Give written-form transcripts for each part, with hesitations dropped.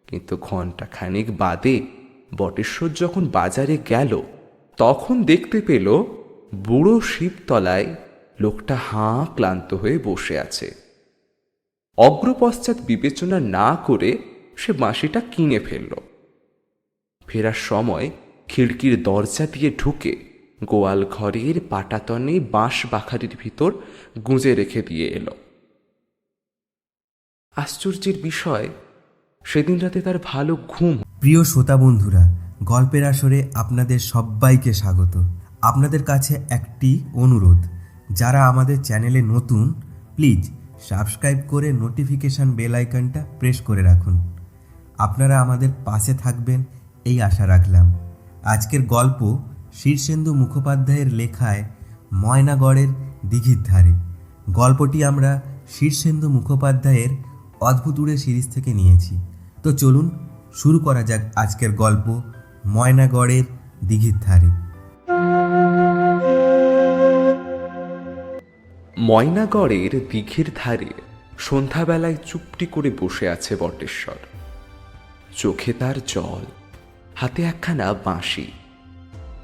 কিন্তু ঘণ্টা খানেক বাদে বটেশ্বর যখন বাজারে গেল তখন দেখতে পেল বুড়ো শিবতলায় লোকটা হাঁ ক্লান্ত হয়ে বসে আছে। অগ্রপশ্চাৎ বিবেচনা না করে সে বাঁশিটা কিনে ফেলল। ফেরার সময় খিড়কির দরজা দিয়ে ঢুকে গোয়াল ঘরের পাটাতনে বাঁশ বাখারির ভিতর গুঁজে রেখে দিয়ে এলো। আশ্চর্যের বিষয়, সেদিন রাতে তার ভালো ঘুম। প্রিয় শ্রোতা বন্ধুরা, গল্পের আসরে আপনাদের সবাইকে স্বাগত। আপনাদের কাছে একটি অনুরোধ, যারা আমাদের চ্যানেলে নতুন, প্লিজ সাবস্ক্রাইব করে নোটিফিকেশান বেল আইকনটা প্রেস করে রাখুন। আপনারা আমাদের পাশে থাকবেন এই আশা রাখলাম। আজকের গল্প শীর্ষেন্দু মুখোপাধ্যায়ের লেখায় ময়নাগড়ের দিঘির ধারে। গল্পটি আমরা শীর্ষেন্দু মুখোপাধ্যায়ের অদ্ভুত উড়ে সিরিজ থেকে নিয়েছি। তো চলুন শুরু করা যাক আজকের গল্প ময়নাগড়ের দিঘির ধারে। ময়নাগড়ের দিঘির ধারে সন্ধ্যাবেলায় চুপটি করে বসে আছে বটেশ্বর। চোখে তার জল, হাতে একখানা বাঁশি।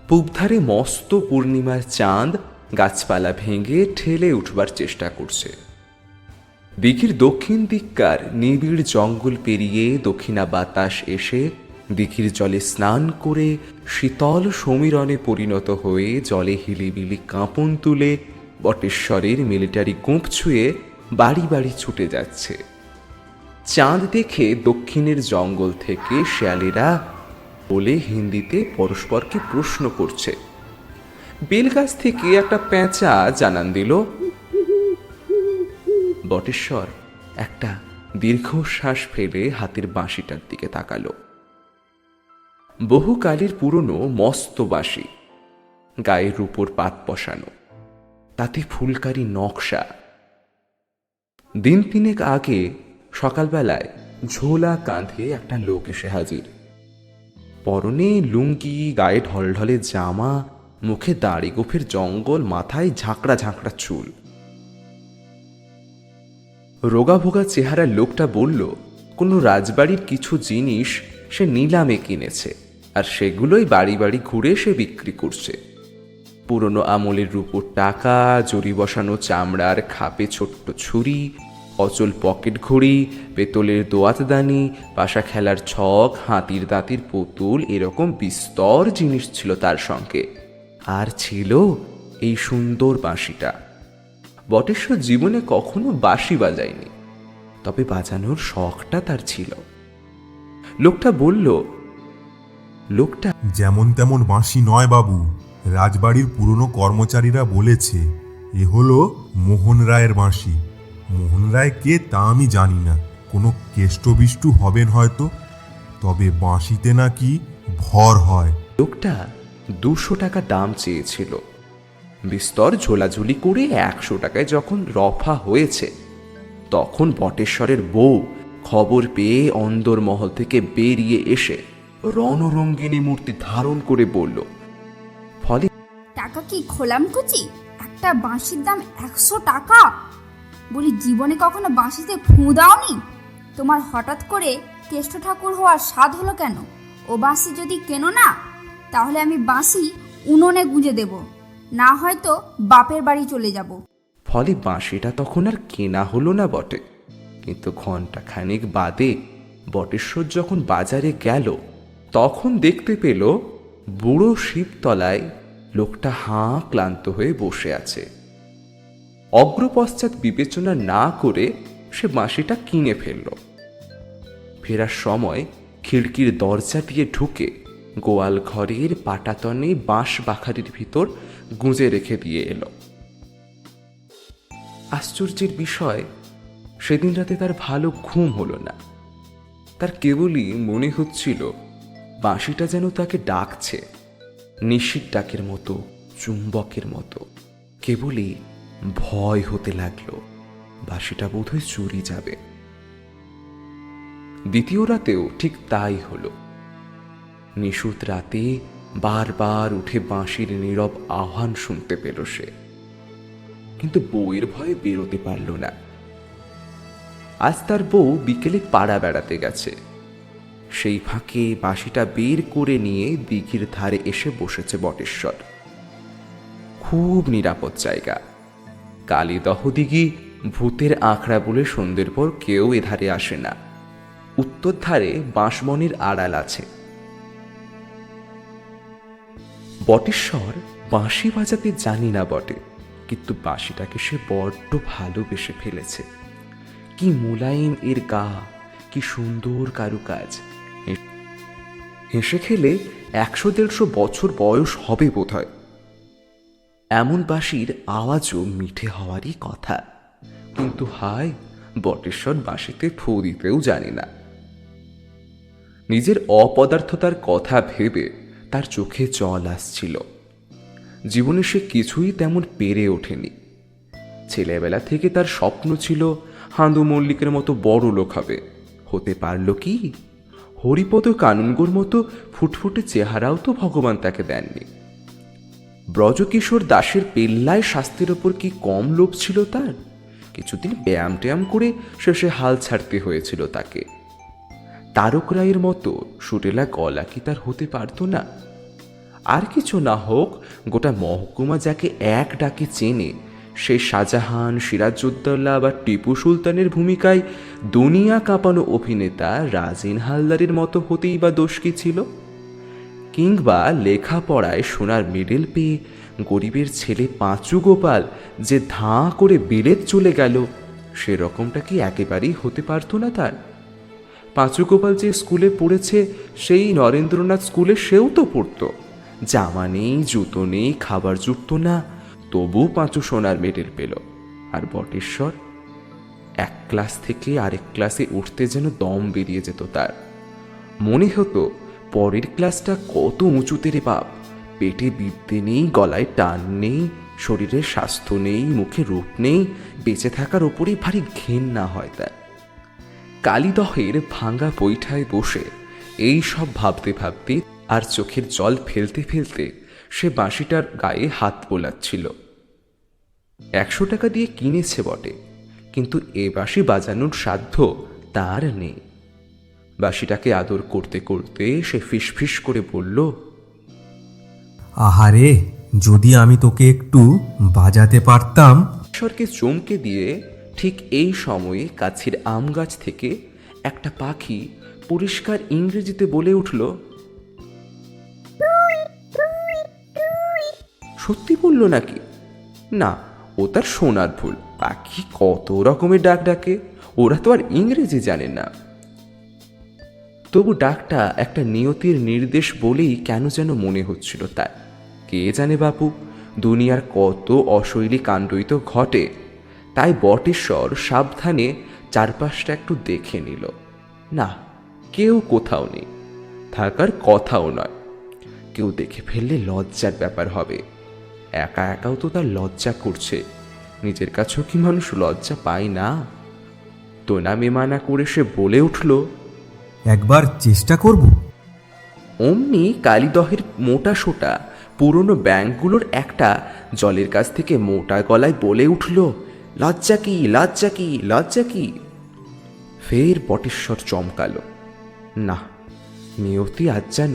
পূবধারে মস্ত পূর্ণিমার চাঁদ গাছপালা ভেঙে ঠেলে উঠবার চেষ্টা করছে। দিঘির দক্ষিণ দিককার নিবিড় জঙ্গল পেরিয়ে দক্ষিণা বাতাস এসে দিঘির জলে স্নান করে শীতল সমীরণে পরিণত হয়ে জলে হিলিবিলি কাঁপন তুলে বটেশ্বরের মিলিটারি গোঁপ ছুঁয়ে বাড়ি বাড়ি ছুটে যাচ্ছে। চাঁদ দেখে দক্ষিণের জঙ্গল থেকে শেয়ালেরা বলে হিন্দিতে পরস্পরকে প্রশ্ন করছে। বেলগাছ থেকে একটা পেঁচা জানান দিল। বটেশ্বর একটা দীর্ঘশ্বাস ফেলে হাতের বাঁশিটার দিকে তাকালো। বহুকালের পুরনো মস্ত বাঁশি, গায়ের উপর পাত বসানো, তাতে ফুলকারি নকশা। দিন তিনেক আগে সকালবেলায় ঝোলা কাঁধে একটা লোক এসে হাজির। পরনে লুঙ্গি, গায়ে ঢলঢলে জামা, মুখে দাড়ি গোফের জঙ্গল, মাথায় ঝাঁকড়া ঝাঁকড়া চুল। রোগাভোগা চেহারার লোকটা বলল, কোনো রাজবাড়ির কিছু জিনিস সে নিলামে কিনেছে, আর সেগুলোই বাড়ি বাড়ি ঘুরে সে বিক্রি করছে। পুরনো আমলের রূপোর টাকা, জরি বসানো চামড়ার খাপে ছোট্ট ছুরি, অচল পকেট ঘড়ি, পেতলের দোয়াতদানি, পাশা খেলার ছক, হাতির দাঁতির পুতুল, এরকম বিস্তর জিনিস ছিল তার সঙ্গে। আর ছিল এই সুন্দর বাঁশিটা। বটেশ্বর জীবনে কখনো বাঁশি বাজায়নি, তবে বাজানোর শখটা তার ছিল। লোকটা বলল, লোকটা যেমন তেমন বাঁশি নয় বাবু, রাজবাড়ির পুরনো কর্মচারীরা বলেছে এ হলো মোহন রায়ের বাঁশি। মোহন রায় কে তা আমি জানি না, কোনো কেষ্টবিষ্টু হবেন হয়তো, তবে বাঁশিতে নাকি ভর হয়। লোকটা 200 টাকা দাম চেয়েছিল। বিস্তর ঝোলাঝুলি করে 100 টাকায় যখন রফা হয়েছে, তখন বটেশ্বরের বউ খবর পেয়ে অন্দরমহল থেকে বেরিয়ে এসে রণরঙ্গিনী মূর্তি ধারণ করে বলল, ফলে টাকা কি খোলাম কুচি? একটা বাঁশির দাম 100 টাকা? বলি, জীবনে কখনো বাঁশিতে ফুঁ দাওনি? তোমার হঠাৎ করে কেষ্ট ঠাকুর হওয়ার স্বাদ হলো কেন? ও বাঁশি যদি কেনো না, তাহলে আমি বাঁশি উনুনে গুঁজে দেব, না হয়তো বাপের বাড়ি চলে যাব। ফলে বাঁশিটা তখন আর কেনা হলো না বটে, কিন্তু ঘণ্টা খানেক বাদে বটেশ্বর যখন বাজারে গেল তখন দেখতে পেল বুড়ো শিবতলায় লোকটা হাঁ ক্লান্ত হয়ে বসে আছে। অগ্রপশ্চাৎ বিবেচনা না করে সে বাঁশিটা কিনে ফেলল। ফেরার সময় খিড়কির দরজা দিয়ে ঢুকে গোয়াল ঘরের পাটাতনে বাঁশ বাখারির ভিতর গুঁজে রেখে দিয়ে এলো। আশ্চর্যের বিষয়, সেদিন রাতে তার ভালো ঘুম হলো না। তার কেবলই মনে হচ্ছিল বাঁশিটা যেন তাকে ডাকছে, নিশির ডাকের মতো, চুম্বকের মতো। কেবলই ভয় হতে লাগলো বাঁশিটা বোধহয় চুরি যাবে। দ্বিতীয় রাতেও ঠিক তাই হলো। নিশুত রাতে বারবার উঠে বাঁশির নীরব আহ্বান শুনতে পেল সে, কিন্তু বউয়ের ভয়ে বেরোতে পারল না। আজ তার বউ বিকেলে পাড়া বেড়াতে গেছে। সেই ফাঁকে বাঁশিটা বের করে নিয়ে দিঘির ধারে এসে বসেছে বটেশ্বর। খুব নিরাপদ জায়গা। কালীদহ দিঘি ভূতের আখড়া বলে সন্ধ্যের পর কেউ এধারে আসে না। উত্তর ধারে বাঁশবনের আড়াল আছে। বটেশ্বর বাঁশি বাজাতে জানি না বটে, কিন্তু বাঁশিটাকে সে বড্ড ভালোবেসে ফেলেছে। কি মোলায়েম এর গা, কি সুন্দর কারুকাজ। হেসে খেলে 100-150 বছর বয়স হবে বোধহয়। এমন বাঁশির আওয়াজও মিঠে হওয়ারই কথা, কিন্তু হায়, বটেশ্বর বাঁশিতে ফু দিতেও জানে না। নিজের অপদার্থতার কথা ভেবে তার চোখে জল আসছিল। জীবনে সে কিছুই তেমন পেরে ওঠেনি। ছেলেবেলা থেকে তার স্বপ্ন ছিল হাঁদু মল্লিকের মতো বড় লোক হবে। হতে পারল কি? হরিপদ কানুনগোর মতো ফুটফুটে চেহারাও তো ভগবান তাকে দেননি। ব্রজকিশোর দাসের পেল্লায় স্বাস্থ্যের ওপর কি কম লোভ ছিল তার? কিছুদিন ব্যায়াম ট্যায়াম করে শেষে হাল ছাড়তে হয়েছিল তাকে। তারক রায়ের মতো সুটেলা গলা কি তার হতে পারত না? আর কিছু না হোক, গোটা মহকুমা যাকে এক ডাকে চেনে, সেই শাহজাহান, সিরাজউদ্দৌলা বা টিপু সুলতানের ভূমিকায় দুনিয়া কাঁপানো অভিনেতা রাজিন হালদারের মতো হতেই বা দোষ কি ছিল? কিংবা লেখাপড়ায় সোনার মেডেল পেয়ে গরিবের ছেলে পাঁচু গোপাল যে ধাঁ করে বিলেত চলে গেল, সেরকমটা কি একেবারেই হতে পারত না তার? পাঁচু গোপাল যে স্কুলে পড়েছে, সেই নরেন্দ্রনাথ স্কুলে সেও তো পড়ত। জামা নেই, জুতো নেই, খাবার জুটত না, তবু পাঁচু সোনার মেডেল পেল। আর বটেশ্বর এক ক্লাস থেকে আরেক ক্লাসে উঠতে যেন দম বেরিয়ে যেত তার। মনে হতো পরের ক্লাসটা কত উঁচুতে রে বাপ। পেটে বিদ্যে নেই, গলায় টান নেই, শরীরের স্বাস্থ্য নেই, মুখে রূপ নেই, বেঁচে থাকার ওপরেই ভারী ঘেন্না হয় তার। কালীদহের ভাঙা বৈঠায় বসে এই সব ভাবতে ভাবতে আর চোখের জল ফেলতে ফেলতে সে বাঁশিটার গায়ে হাত বোলাচ্ছিল। 100 টাকা দিয়ে কিনেছে বটে, কিন্তু এ বাঁশি বাজানোর সাধ্য তার নেই। বাঁশিটাকে আদর করতে করতে সে ফিসফিস করে বলল, আহারে, যদি আমি তোকে একটু বাজাতে পারতাম। ঈশ্বরকে চমকে দিয়ে ঠিক এই সময়ে কাছের আম গাছ থেকে একটা পাখি পরিষ্কার ইংরেজিতে বলে উঠল, সত্যি বলল নাকি? না, ও তার শোনার ভুল। পাখি কত রকমের ডাক ডাকে, ওরা তো আর ইংরেজি জানে না। তবু ডাকটা একটা নিয়তির নির্দেশ বলেই কেন যেন মনে হচ্ছিল তার। কে জানে বাপু, দুনিয়ার কত অশৈলী কাণ্ডই তো ঘটে। তাই বটেশ্বর সাবধানে চারপাশটা একটু দেখে নিল। না, কেউ কোথাও নেই, থাকার কথাও নয়। কেউ দেখে ফেললে লজ্জার ব্যাপার হবে। একা একাও তো তার লজ্জা করছে। নিজের কাছেও কি মানুষ লজ্জা পায় না? তো নামে মানা করে সে বলে উঠল, একবার চেষ্টা করব। অমনি কালীদহের মোটা সোটা পুরনো ব্যাংকগুলোর একটা জলের কাছ থেকে মোটা গলায় বলে উঠল, লজ্জা কি, লজ্জা কি, লজ্জা কি। ফের বটেশ্বর চমকালো। না, নিয়তি আজ যেন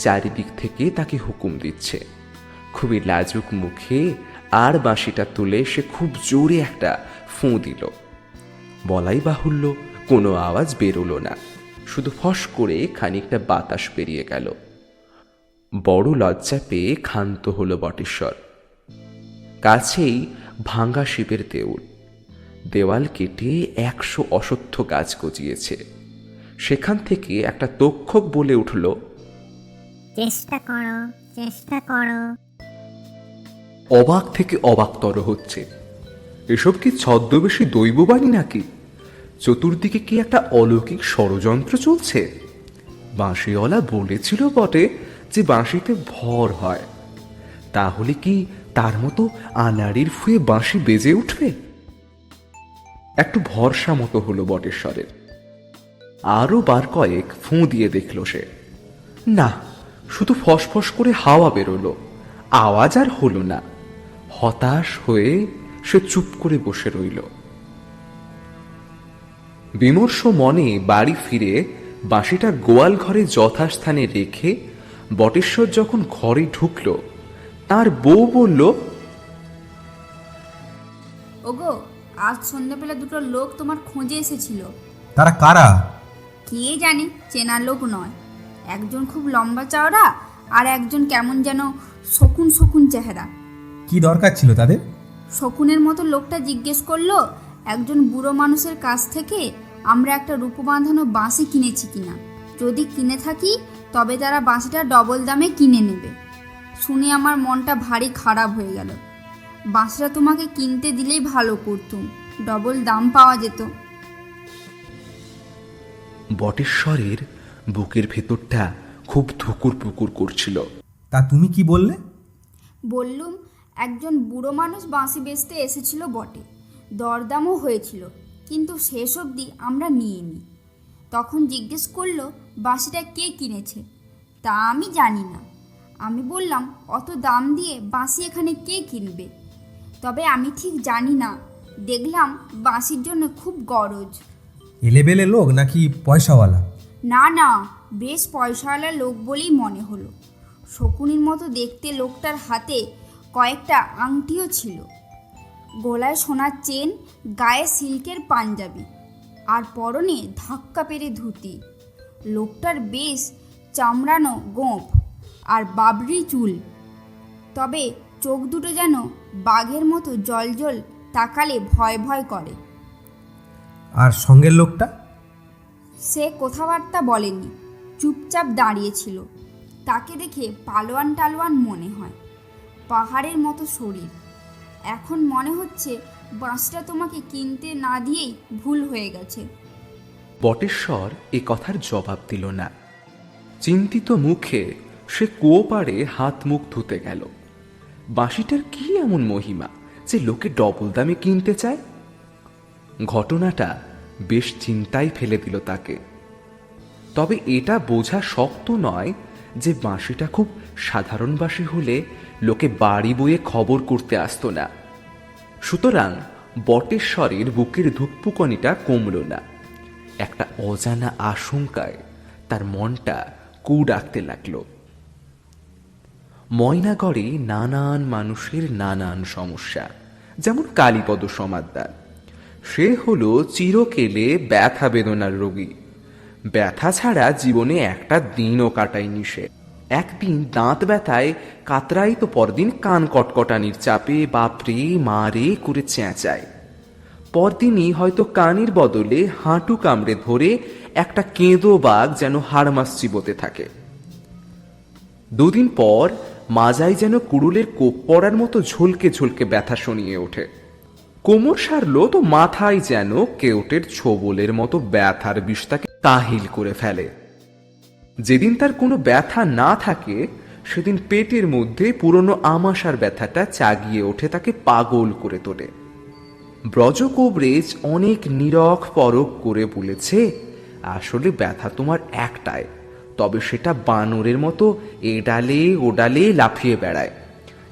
চারিদিক থেকে তাকে হুকুম দিচ্ছে। খুবই লাজুক মুখে আর বাঁশিটা তুলে সে খুব জোরে একটা ফুঁ দিল। বলাই বাহুল্য, কোনো আওয়াজ বেরোলো না, শুধু ফস করে খানিকটা বাতাস বেরিয়ে গেল। বড় লজ্জা পেয়ে ক্ষান্ত হলো বটেশ্বর। কাছেই ভাঙ্গা শিবের দেউল। দেওয়াল কেটে 100 অশ্বত্থ গাছ গজিয়েছে। সেখান থেকে একটা তক্ষক বলে উঠল, চেষ্টা করো, চেষ্টা করো। অবাক থেকে অবাকতর হচ্ছে। এসব কি ছদ্মবেশী দৈববাণী নাকি? চতুর্দিকে কি একটা অলৌকিক ষড়যন্ত্র চলছে? বাঁশিওয়ালা বলেছিল বটে যে বাঁশিতে ভর হয়, তাহলে কি তার মতো আনাড়ির ফুয়ে বাঁশি বেজে উঠবে? একটু ভরসা মতো হলো বটেশ্বরের। আরো বার কয়েক ফুঁ দিয়ে দেখল সে। না, শুধু ফসফস করে হাওয়া বেরোলো, আওয়াজ আর হলো না। হতাশ হয়ে সে চুপ করে বসে রইল। বিমর্ষ মনে বাড়ি ফিরে বাঁশিটা গোয়াল ঘরে যথাস্থানে রেখে বটেশ্বর যখন ঘরে ঢুকল, তার বউ বলল, ওগো, আজ সন্ধ্যাবেলা দুটো লোক তোমার খোঁজে এসেছিল। তারা কারা? কে জানি, চেনা লোক নয়। একজন খুব লম্বা চওড়া, আর একজন কেমন যেন শকুন শকুন চেহারা। কি দরকার ছিল তাদের? শকুনের মতো লোকটা জিজ্ঞেস করলো একজন বুড়ো মানুষের কাছ থেকে আমরা একটা রূপো বাঁধানো বাঁশি কিনেছি কিনা। যদি কিনে থাকি তবে তারা বাঁশিটা ডবল দামে কিনে নেবে। শুনে আমার মনটা ভারী খারাপ হয়ে গেল। বাঁশিটা তোমাকে কিনতে দিলেই ভালো করতুম, ডবল দাম পাওয়া যেত। বটেশ্বরের বুকের ভেতরটা খুব ধুকুর পুকুর করছিল। তা তুমি কি বললে? বললুম, একজন বুড়ো মানুষ বাঁশি বেচতে এসেছিল বটে, দরদামও হয়েছিল, কিন্তু শেষ অবধি আমরা নিইনি। তখন জিজ্ঞেস করলো বাঁশিটা কে কিনেছে। তা আমি জানি না। আমি বললাম, অত দাম দিয়ে বাঁশি এখানে কে কিনবে? তবে আমি ঠিক জানি না। দেখলাম বাঁশির জন্য খুব গরজ। এলেবেলে লোক নাকি পয়সাওয়ালা? না না, বেশ পয়সাওয়ালা লোক বলেই মনে হলো। শকুনির মতো দেখতে লোকটার হাতে কয়েকটা আংটিও ছিল, গলায় সোনার চেন, গায়ে সিল্কের পাঞ্জাবি, আর পরনে ধাক্কা পেরে ধুতি। লোকটার বেশ চামড়ানো গোঁফ আর বাবরি চুল, তবে চোখ দুটো যেন বাঘের মতো জলজল তাকালে ভয় ভয় করে। আর সঙ্গের লোকটা? সে কথাবার্তা বলেনি, চুপচাপ দাঁড়িয়েছিল। তাকে দেখে পালোয়ান টালোয়ান মনে হয়, পাহাড়ের মতো শরীর। এখন মনে হচ্ছে বাঁশটা তোমাকে কিনতে না দিয়েই ভুল হয়ে গেছে। বটেশ্বর এ কথার জবাব দিল না। চিন্তিত মুখে সে কুয়ো পাড়ে হাত মুখ ধুতে গেল। বাঁশিটার কি এমন মহিমা যে লোকে ডবল দামে কিনতে চায়? ঘটনাটা বেশ চিন্তায় ফেলে দিল তাকে। তবে এটা বোঝা শক্ত নয় যে বাঁশিটা খুব সাধারণ বাঁশি হলে লোকে বাড়ি বয়ে খবর করতে আসতো না। সুতরাং বটেশ্বরের বুকের ধুকপুকনিটা কমল না। একটা অজানা আশঙ্কায় তার মনটা কু ডাকতে লাগলো। ময়নাগড়ে নানান মানুষের নানান সমস্যা, যেমন কালীপদ সমাদ্দার। সে হলো চিরকেলে ব্যথা বেদনার রোগী। ব্যথা ছাড়া জীবনে একটা দিনও কাটায়নি সে। একদিন দাঁত ব্যথায় কাতরাই তো পরদিন কান কটকটানির চাপে বাপরে মারে করে চেঁচায়। পরদিনই হয়তো কানের বদলে হাঁটু কামড়ে ধরে একটা কেঁদো বাঘ যেন হাড়মাস চিবোতে থাকে। দুদিন পর মাজায় যেন কুড়ুলের কোপ পড়ার মতো ঝলকে ঝলকে ব্যথা শনিয়ে ওঠে। কোমর সারল তো মাথায় যেন কেউটের ছোবলের মতো ব্যথার বিষ তাকে কাহিল করে ফেলে। যেদিন তার কোনো ব্যথা না থাকে সেদিন পেটের মধ্যে পুরনো আমাশার ব্যথাটা চাগিয়ে ওঠে, তাকে পাগল করে তোলে। ব্রজকবরেজ অনেক নীরখ পরখ করে বলেছে, আসলে ব্যথা তোমার একটাই, তবে সেটা বানরের মতো এ ডালে ও ডালে লাফিয়ে বেড়ায়।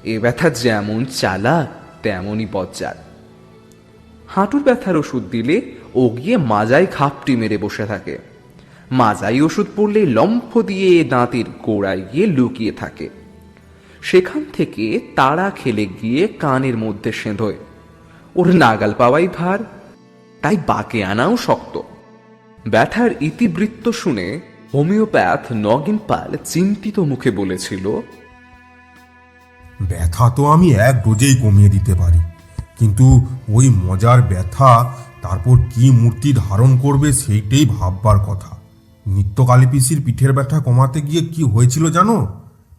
এ ব্যথা যেমন চালা তেমনই বজ্জাত। হাঁটুর ব্যথার ওষুধ দিলে ও গিয়ে মাজায় খাপটি মেরে বসে থাকে। মাজাই ওষুধ পড়লে লম্ফ দিয়ে দাঁতের গোড়ায় গিয়ে লুকিয়ে থাকে। সেখান থেকে তাড়া খেলে গিয়ে কানের মধ্যে সেঁধোয়। ওর নাগাল পাওয়াই ভার, তাই বাকে আনাও শক্ত। ব্যথার ইতিবৃত্ত শুনে হোমিওপ্যাথ নগিন পাল চিন্তিত মুখে বলেছিল, ব্যথা তো আমি এক ডোজেই কমিয়ে দিতে পারি, কিন্তু ওই মজার ব্যথা তারপর কি মূর্তি ধারণ করবে সেইটাই ভাববার কথা। নিত্যকালী পিসির পিঠের ব্যথা কমাতে গিয়ে কি হয়েছিল জানো?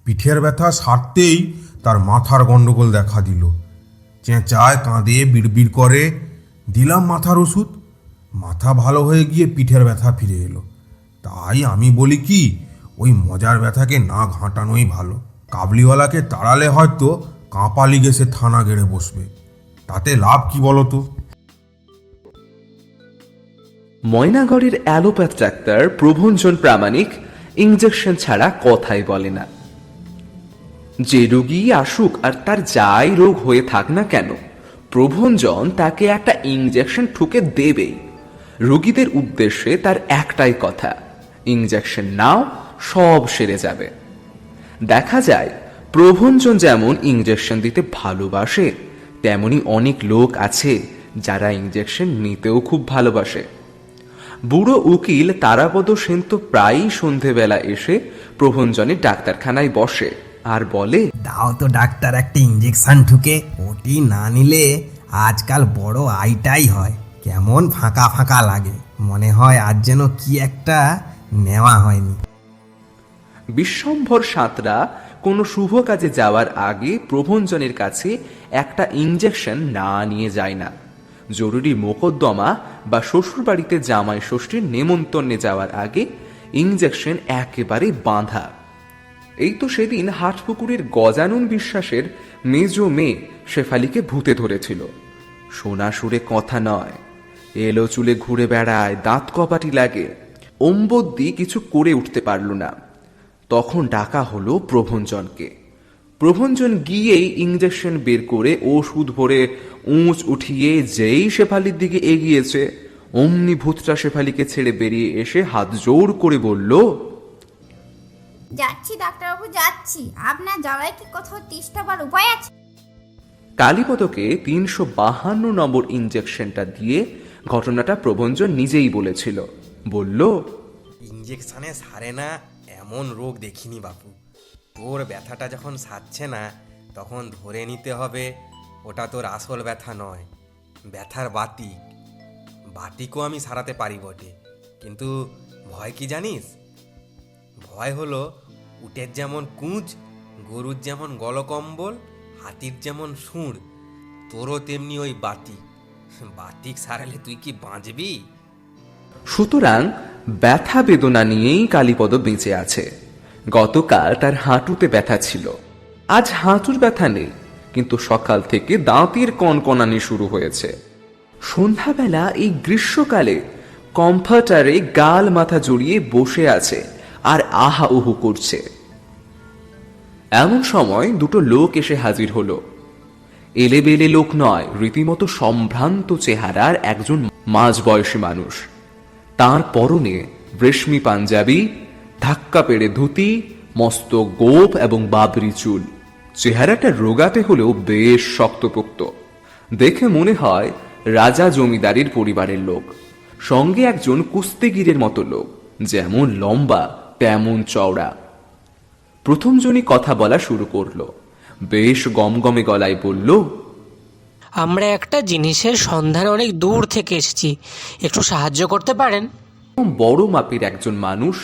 পিঠের ব্যথা সারতেই তার মাথার গন্ডগোল দেখা দিল। চেঁচায়, কাঁদে, বিড়বিড় করে। দিলাম মাথার ওষুধ, মাথা ভালো হয়ে গিয়ে পিঠের ব্যথা ফিরে এলো। তাই আমি বলি কি, ওই মজার ব্যথাকে না ঘাঁটানোই ভালো। কাবলিওয়ালাকে তাড়ালে হয়তো কাঁপালি গেছে থানা গেড়ে বসবে, তাতে লাভ কি বলতো? ময়নাগড়ের অ্যালোপ্যাথ ডাক্তার প্রভঞ্জন প্রামাণিক ইঞ্জেকশন ছাড়া কথাই বলে না। যে রোগী আসুক আর তার যাই রোগ হয়ে থাক না কেন, প্রভঞ্জন তাকে একটা ইঞ্জেকশন ঠুকে দেবেই। রোগীদের উদ্দেশ্যে তার একটাই কথা, ইঞ্জেকশন নাও, সব সেরে যাবে। দেখা যায় প্রভঞ্জন যেমন ইঞ্জেকশন দিতে ভালোবাসে, তেমনি অনেক লোক আছে যারা ইঞ্জেকশন নিতেও খুব ভালোবাসে। বুড়ো উকিল তারাপদ সেন তো প্রায়ই সন্ধেবেলা এসে প্রভঞ্জনের ডাক্তারখানায় বসে আর বলে, দাও তো ডাক্তার একটা ইঞ্জেকশন ঠুকে, ওটি না নিলে আজকাল বড় আইটাই হয়, কেমন ফাঁকা ফাঁকা লাগে, মনে হয় আজ যেন কি একটা নেওয়া হয়নি। বিশ্বম্ভর সাঁতরা কোনো শুভ কাজে যাওয়ার আগে প্রভঞ্জনের কাছে একটা ইঞ্জেকশন না নিয়ে যায় না। জরুরি মোকদ্দমা বা শ্বশুরবাড়িতে জামাই ষষ্ঠীর নেমন্তন্নে যাওয়ার আগে ইঞ্জেকশন একেবারে বাঁধা। এই তো সেদিন হাটপুকুরের গজানন বিশ্বাসের মেজ মেয়ে শেফালিকে ভূতে ধরেছিল। সোনা সুরে কথা নয়, এলো চুলে ঘুরে বেড়ায়, দাঁত কপাটি লাগে, অম্বদ্দি কিছু করে উঠতে পারল না। তখন ডাকা হলো প্রভঞ্জনকে। প্রভঞ্জন গিয়েই ইঞ্জেকশন বের করে ওষুধ ভরে উঁচ উঠিয়ে যেই শেফালির দিকে এগিয়েছে, অমনি ভূতটা শেফালিকে ছেড়ে বেরিয়ে এসে হাত জোর করে বলল, যাচ্ছি ডাক্তারবাবু, যাচ্ছি। আপনার জ্বালায় কি কোথাও তিষ্ঠাবার উপায় আছে? কালীপদকে 352 নম্বর ইঞ্জেকশনটা দিয়ে ঘটনাটা প্রভঞ্জন নিজেই বলেছিল। বলল, ইঞ্জেকশনে সারে না এমন রোগ দেখিনি বাপু। তোর ব্যথাটা যখন সারছে না, তখন ধরে নিতে হবে ওটা তোর আসল ব্যথা নয়, ব্যথার বাতিক। বাতিকও আমি সারাতে পারি বটে, কিন্তু ভয় কি জানিস? ভয় হলো উটের যেমন কুঁজ, গরুর যেমন গলকম্বল, হাতির যেমন সুঁড়, তোরও তেমনি ওই বাতিক। বাতিক সারালে তুই কি বাঁচবি? সুতরাং ব্যথা বেদনা নিয়েই কালীপদ বেঁচে আছে। গতকাল তার হাঁটুতে ব্যথা ছিল, আজ হাঁটুর ব্যথা নেই, কিন্তু সকাল থেকে দাঁতের কনকনানি শুরু হয়েছে। সন্ধ্যাবেলা এই গ্রীষ্মকালে কমফর্টারে গাল মাথা জড়িয়ে বসে আছে আর আহা উহু করছে। এমন সময় দুটো লোক এসে হাজির হলো। এলেবেলে লোক নয়, রীতিমতো সম্ভ্রান্ত চেহারার একজন মাঝবয়সী মানুষ। তার পরনে রেশমি পাঞ্জাবি, ধাক্কা পেড়ে ধুতি, মস্ত গোপ এবং বাবরি চুল। চেহারাটা রোগাটে হলেও বেশ শক্তপোক্ত। দেখে মনে হয় রাজা জমিদারের পরিবারের লোক। সঙ্গে একজন কুস্তিগিরের মতো লোক, যেমন লম্বা তেমন চওড়া। প্রথম জনই কথা বলা শুরু করলো। বেশ গমগমে গলায় বলল, আমরা একটা জিনিসের সন্ধানে অনেক দূর থেকে এসেছি, একটু সাহায্য করতে পারেন? বড় মাপের একজন মানুষ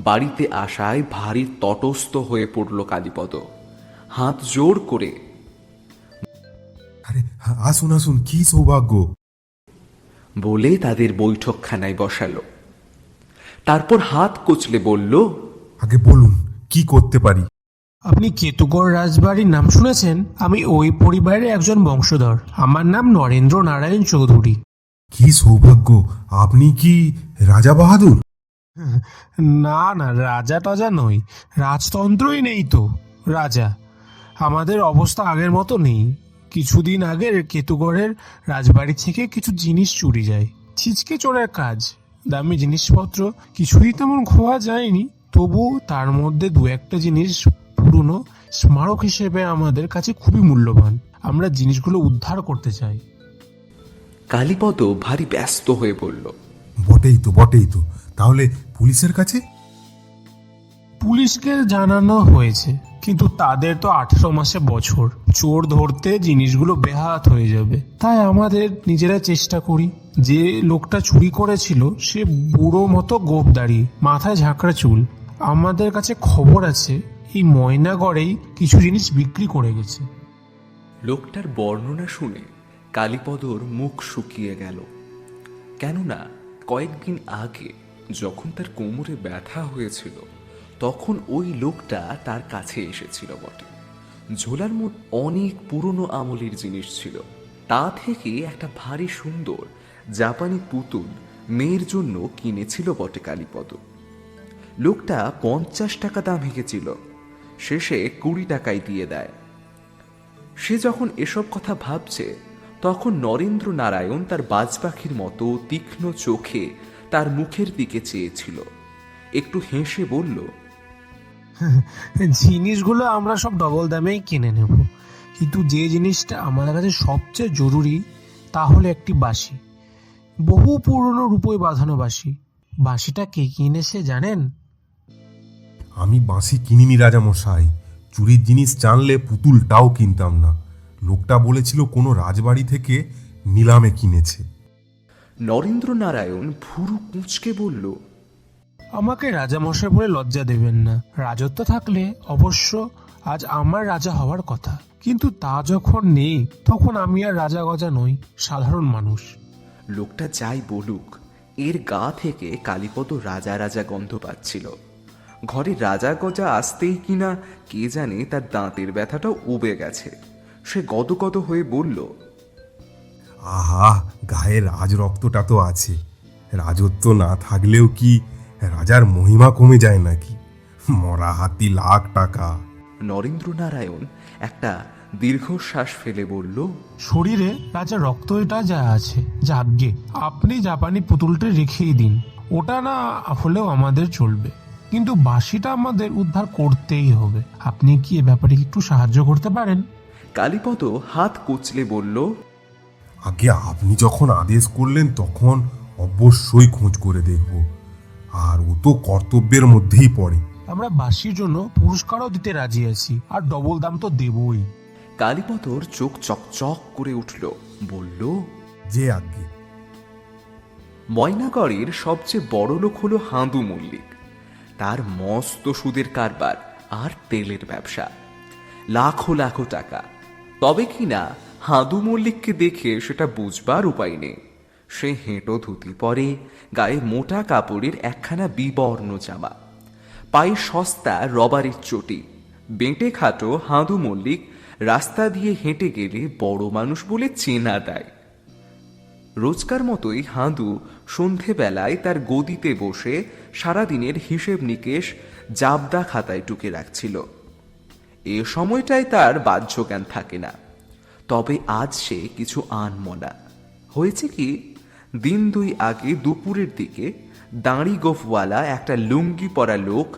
বাড়িতে আসায় ভারী তটস্থ হয়ে পড়ল কালীপদ। হাত জোর করে, আরে আসুন আসুন, কি সৌভাগ্য। বলে তাদের বৈঠকখানায় বসালো। তারপর হাত কচলে বলল, আগে বলুন কি করতে পারি। আপনি কেতুগড় রাজবাড়ির নাম শুনেছেন? আমি ওই পরিবারের একজন বংশধর। আমার নাম নরেন্দ্র নারায়ণ চৌধুরী। কি সৌভাগ্য, আপনি কি রাজা বাহাদুর? না না, রাজা টাজা নই, রাজতন্ত্রই নেই তো রাজা। আমাদের অবস্থা আগের মতো নেই। কিছুদিন আগের কেতুগড়ের রাজবাড়ি থেকে কিছু জিনিস চুরি যায়, ছিচকে চোরের কাজ। দামি জিনিসপত্র কিছুই তেমন খোয়া যায়নি, তবু তার মধ্যে দু একটা জিনিস পুরনো স্মারক হিসেবে আমাদের কাছে খুবই মূল্যবান। আমরা জিনিসগুলো উদ্ধার করতে চাই। কালীপদ ভারী ব্যস্ত হয়ে পড়ল। বটেই তো বটেই তো, তাহলে পুলিশের কাছে? পুলিশকে জানানো হয়েছে, কিন্তু তাদের তো 18 মাসে বছর, চোর ধরতে জিনিসগুলো বেহাত হয়ে যাবে। তাই আমাদের নিজেরা চেষ্টা করি। যে লোকটা চুরি করেছিল সে বুড়ো মতো গোঁফদাড়ি, মাথায় ঝাঁকড়া চুল। আমাদের কাছে খবর আছে এই ময়নাগড়েই কিছু জিনিস বিক্রি করে গেছে। লোকটার বর্ণনা শুনে কালীপদর মুখ শুকিয়ে গেল। কেননা কয়েকদিন আগে যখন তার কোমরে ব্যথা হয়েছিল, তখন ওই লোকটা তার কাছে এসেছিল বটে। ঝোলার মধ্যে অনেক পুরনো আমলের জিনিস ছিল। তা থেকে একটা ভারী সুন্দর জাপানি পুতুল মেয়ের জন্য কিনেছিল বটে কালীপদ। লোকটা 50 টাকা দাম হেঁকেছিল, শেষে 20 টাকায় দিয়ে দেয়। সে যখন এসব কথা ভাবছে, তখন নরেন্দ্র নারায়ণ তার বাজ পাখির মতো তীক্ষ্ণ চোখে তার মুখের দিকে চেয়েছিল একটু হেসে বলল, জিনিসগুলো আমরা সব ডবল দামেই কিনে নেব, কিন্তু যে জিনিসটা আমাদের কাছে সবচেয়ে জরুরি তা হলো একটি বাঁশি। বহু পুরনো রূপোয় বাঁধানো বাঁশি। বাঁশিটা কে কিনেছে জানেন? আমি বাঁশি কিনিনি রাজামশাই। চুরির জিনিস জানলে পুতুলটাও কিনতাম না। লোকটা বলেছিল কোনো রাজবাড়ি থেকে নিলামে কিনেছে। নরেন্দ্রনারায়ণ ভুরু কুঁচকে বলল, আমাকে রাজামশাই বলে লজ্জা দেবেন না। রাজত্ব থাকলে অবশ্য আজ আমার রাজা হওয়ার কথা, কিন্তু তা যখন নেই তখন আমি আর রাজা গজা নই, সাধারণ মানুষ। লোকটা যাই বলুক, এর গা থেকে কালীপদ রাজা রাজা গন্ধ পাচ্ছিল। ঘরে রাজা গজা আসতেই কিনা কে জানে তার দাঁতের ব্যথাটাও উবে গেছে। সে গদগদ হয়ে বলল, আহা, গায়ে রাজরক্তটা তো আছে। রাজত্ব না থাকলেও কি রাজার মহিমা কমে যায় নাকি? মরা হাতি লাখ টাকা। নরেন্দ্রনারায়ণ একটা দীর্ঘশ্বাস ফেলে বলল, শরীরে রাজা রক্তটা যা আছে, যাগ্গে আপনি জাপানি পুতুলটা রেখেই দিন। ওটা না হলেও আমাদের চলবে, কিন্তু বাঁশিটা আমাদের উদ্ধার করতেই হবে। আপনি কি এ ব্যাপারে একটু সাহায্য করতে পারেন? কালীপদ হাত কুচলে বলল, আগে আপনি যখন আদেশ করলেন তখন অবশ্যই খোঁজ করে দেখব। আর ও তো কর্তব্যের মধ্যেই পড়ে। আমরা বাঁশির জন্য পুরস্কারও দিতে রাজি আছি, আর ডবল দাম তো দেবই। কালীপদর চোখ চকচক করে উঠল, বলল, যে আজ্ঞে। ময়নাগড়ের সবচেয়ে বড় লোক হলো হাঁদু মল্লিক। তার মস্ত সুদের কারবার আর তেলের ব্যবসা, লাখো লাখো টাকা। তবে কিনা হাঁদু মল্লিককে দেখে সেটা বুঝবার উপায় নেই। সে হেঁটো ধুতি পরে, গায়ে মোটা কাপড়ের একখানা বিবর্ণ জামা, পায়ে সস্তা রবারের চটি। বেঁটে খাটো হাঁদু মল্লিক রাস্তা দিয়ে হেঁটে গেলে বড় মানুষ বলে চেনা দেয়। রোজকার মতোই হাঁদু সন্ধেবেলায় তার গদিতে বসে সারাদিনের হিসেব নিকেশ জাবদা খাতায় টুকে রাখছিল। এ সময়টায় তার বাহ্য জ্ঞান থাকে না। তবে আজ সে কিছু আনমনা হয়েছে কি, দিন দুই আগে দুপুরের দিকে দাঁড়ি গোফওয়ালা একটা লুঙ্গি পরা লোক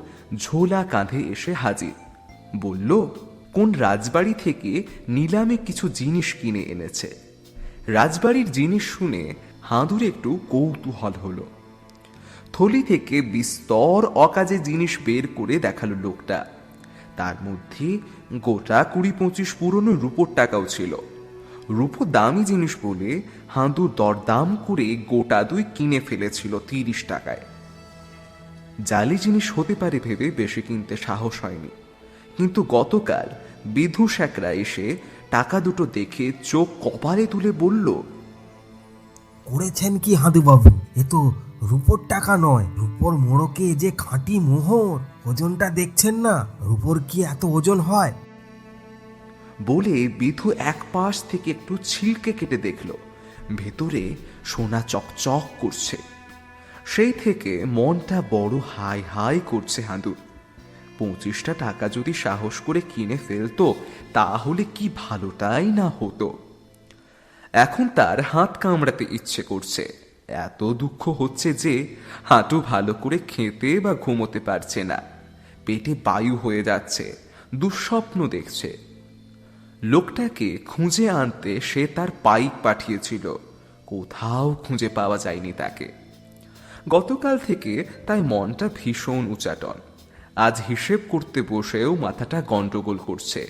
ঝোলা কাঁধে এসে হাজির। বলল, কোন রাজবাড়ি থেকে নিলামে কিছু জিনিস কিনে এনেছে। রাজবাড়ির জিনিস শুনে হাঁদুর একটু কৌতূহল হলো। থলি থেকে বিস্তর অকাজে জিনিস বের করে দেখালো লোকটা। তার মধ্যে গোটা 20-25 পুরনো রূপোর টাকাও ছিল। রূপো দামি জিনিস বলে হাঁদু দরদাম করে গোটা 2 কিনে ফেলেছিল 30 টাকায়। জালি জিনিস হতে পারে ভেবে বেশি কিনতে সাহস হয়নি, কিন্তু গতকাল বিধু শেখরা এসে টাকা দুটো দেখে চোখ কপালে তুলে বলল, করেছেন কি হাঁদুবাবু? এ তো রূপোর টাকা নয়, রূপোর মোড়কে যে খাঁটি মোহর। ওজনটা দেখছেন না? রূপোর কি এত ওজন হয়? বলে বিধু এক পাশ থেকে একটু ছিলকে কেটে দেখল, ভেতরে সোনা চকচক করছে। সেই থেকে মনটা বড় হাই হাই করছে হাঁদুর। 25টা টাকা যদি সাহস করে কিনে ফেলতো তাহলে কি ভালোটাই না হতো। এখন তার হাত কামড়াতে ইচ্ছে করছে। এত দুঃখ হচ্ছে যে হাঁটু ভালো করে খেতে বা ঘুমোতে পারছে না। পেটে বায়ু হয়ে যাচ্ছে, দুঃস্বপ্ন দেখছে। লোকটাকে খুঁজে আনতে সে তার পাইক পাঠিয়েছিল, কোথাও খুঁজে পাওয়া যায়নি তাকে। গতকাল থেকে তাই মনটা ভীষণ উচাটন। আজ হিসেব করতে বসেও মাথাটা গন্ডগোল করছে।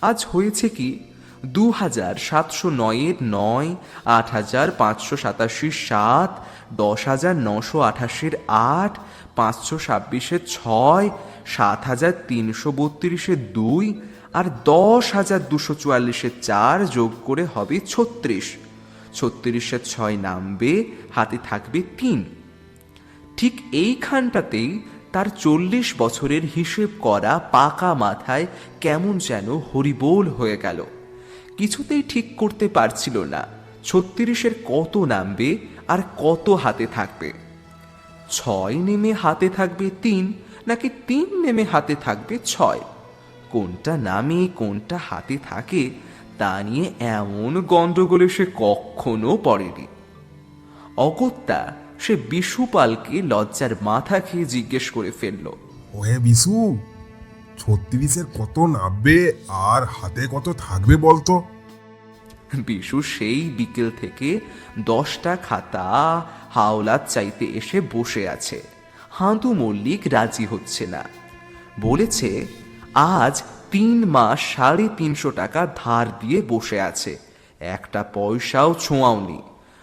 আজ হয়েছে কি, 2709-এর 9, 8587-এর 7, 10928-এর 8, 526-এর 6, 7332-এর 2 আর 10244-এর 4 যোগ করে হবে 36। 36-এর 6 নামবে, হাতে থাকবে 3। ঠিক এইখানটাতেই তার 40 বছরের হিসেব করা পাকা মাথায় কেমন যেন হরিবোল হয়ে গেল। কিছুতেই ঠিক করতে পারছিল না 36-এর কত নামবে আর কত হাতে থাকবে। 6 নেমে হাতে থাকবে 3, নাকি 3 নেমে হাতে থাকবে 6। কোনটা নামে কোনটা হাতে থাকে তা নিয়ে এমন গন্ডগোলে সে কখনো পড়েনি। অগত্যা সে বিশুপালকে লজ্জার মাথা খেয়ে জিজ্ঞেস করে ফেলল, ওহে বিশু, 36-এর কত নামবে আর হাতে কত থাকবে বলতো? বিশু সেই বিকেল থেকে 10টা খাতা হাওলাত চাইতে এসে বসে আছে। হাঁদু মল্লিক রাজি হচ্ছে না, বলেছে আজ 3 মাস 350 টাকা ধার দিয়ে বসে আছে, একটা পয়সাও ছোঁয়াওনি।